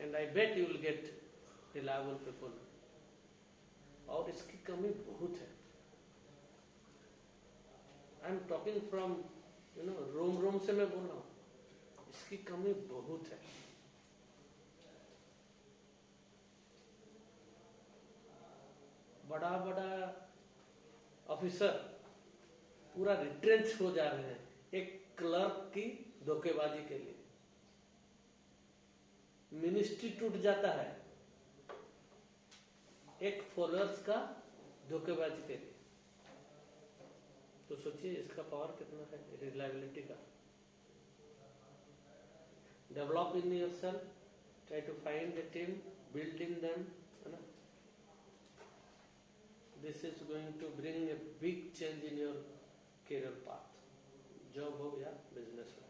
and I bet you will get reliable people. और इसकी कमी बहुत है. I am talking from रोम से मैं बोल रहा हूँ, इसकी कमी बहुत है. बड़ा बड़ा ऑफिसर पूरा रिट्रेंच हो जा रहे हैं एक क्लर्क की धोखेबाजी के लिए। मिनिस्ट्री टूट जाता है एक फॉलोअर्स का धोखेबाजी के लिए। तो सोचिए इसका पावर कितना है, रिलायबिलिटी का। Develop in yourself, try to find the team, build in them, है ना। This is going to bring a big change in your career path, job हो या बिजनेस हो।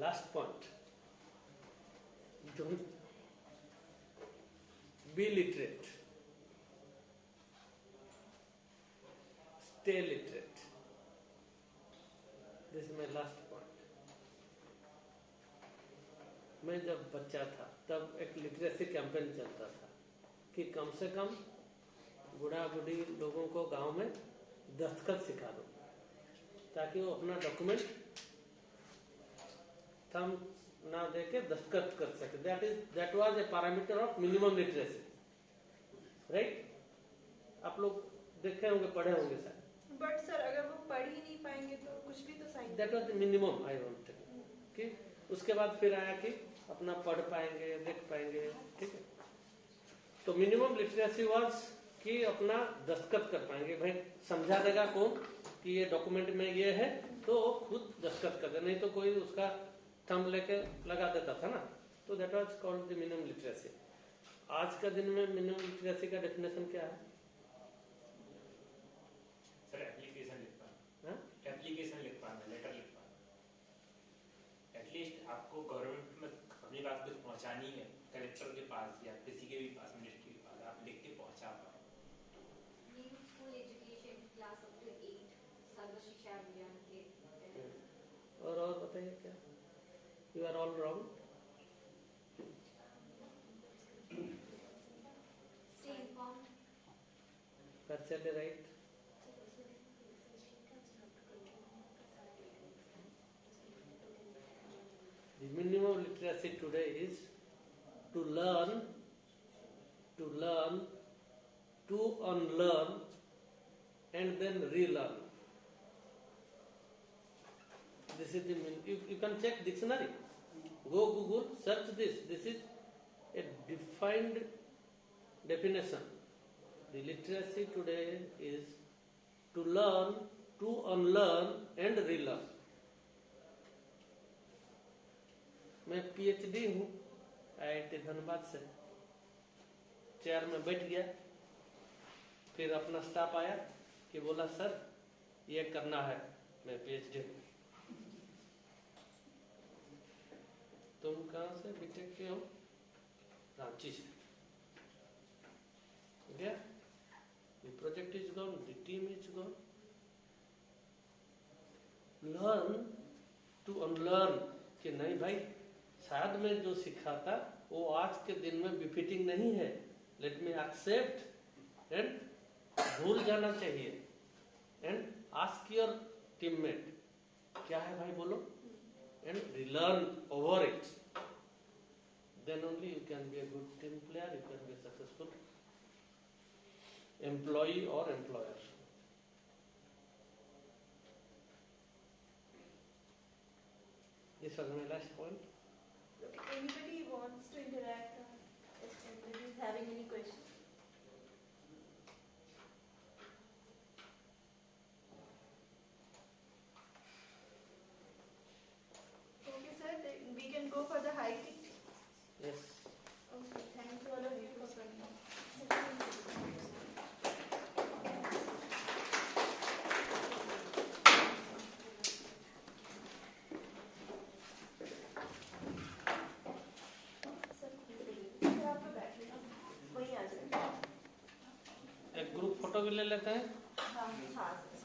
Last point, don't be literate, stay literate. This is my last point. मैं जब बच्चा था तब एक लिटरेसी कैंपेन चलता था कि कम से कम बूढ़ा बूढ़ी लोगों को गांव में दस्तखत सिखा दो ताकि वो अपना डॉक्यूमेंट थंब ना देके दस्तखत कर सके। That was a parameter of minimum literacy, right. आप लोग देखे होंगे, पढ़े होंगे सर। बट सर अगर वो पढ़ ही नहीं पाएंगे तो कुछ भी तो sign. That was the minimum I wanted कि उसके बाद फिर आया कि अपना पढ़ पाएंगे, देख पाएंगे, ठीक है। तो मिनिमम लिटरेसी वाज कि अपना दस्तखत कर पाएंगे। भाई समझा देगा कौन कि ये डॉक्यूमेंट में ये है तो खुद दस्तखत कर दे, नहीं तो कोई उसका थंब लेके लगा देता था ना। तो that was called the minimum literacy. आज का दिन में मिनिमम लिटरेसी का डेफिनेशन क्या है सर? एप्लीकेशन लिख पाना, एप्लीकेशन लिख पाना, लेटर लिख पाना। एटलीस्ट आपको गवर्नमेंट में अपनी बात कुछ पहुंचानी है, कलेक्टर के पास या किसी के भी पास, मिनिस्ट्री के पास, आप लिख के पहुंचा पाए। School education class up to 8 Sarva Shiksha Abhiyan के। और बताइए क्या? You are all wrong. Stay informed. Partially right. The minimum literacy today is to learn, to unlearn, and then relearn. This is the you can check dictionary. Go Google, search this. This is a defined definition. The literacy today is to learn, to unlearn and relearn. मैं PhD हूँ IIT Dhanbad से। Chair में बैठ गया, फिर अपना staff आया कि बोला सर ये करना है, मैं PhD हूँ। तुम कहाँ से? बीटेक के हो? रांची से। गया, the project is gone, the team is gone. Learn to unlearn कि नहीं भाई, शायद मैं जो सीखा था वो आज के दिन में बिफिटिंग नहीं है। Let me accept and भूल जाना चाहिए and ask your teammate क्या है भाई बोलो and relearn over it. Then only you can be a good team player, you can be a successful employee or employer. This was my last point. Okay, anybody wants to interact? If anybody is having any questions? Okay, sir, then we can go for the high kick. Yes. Okay, thank you all of you for coming. एक group photo भी ले लेते हैं। हाँ, हाँ।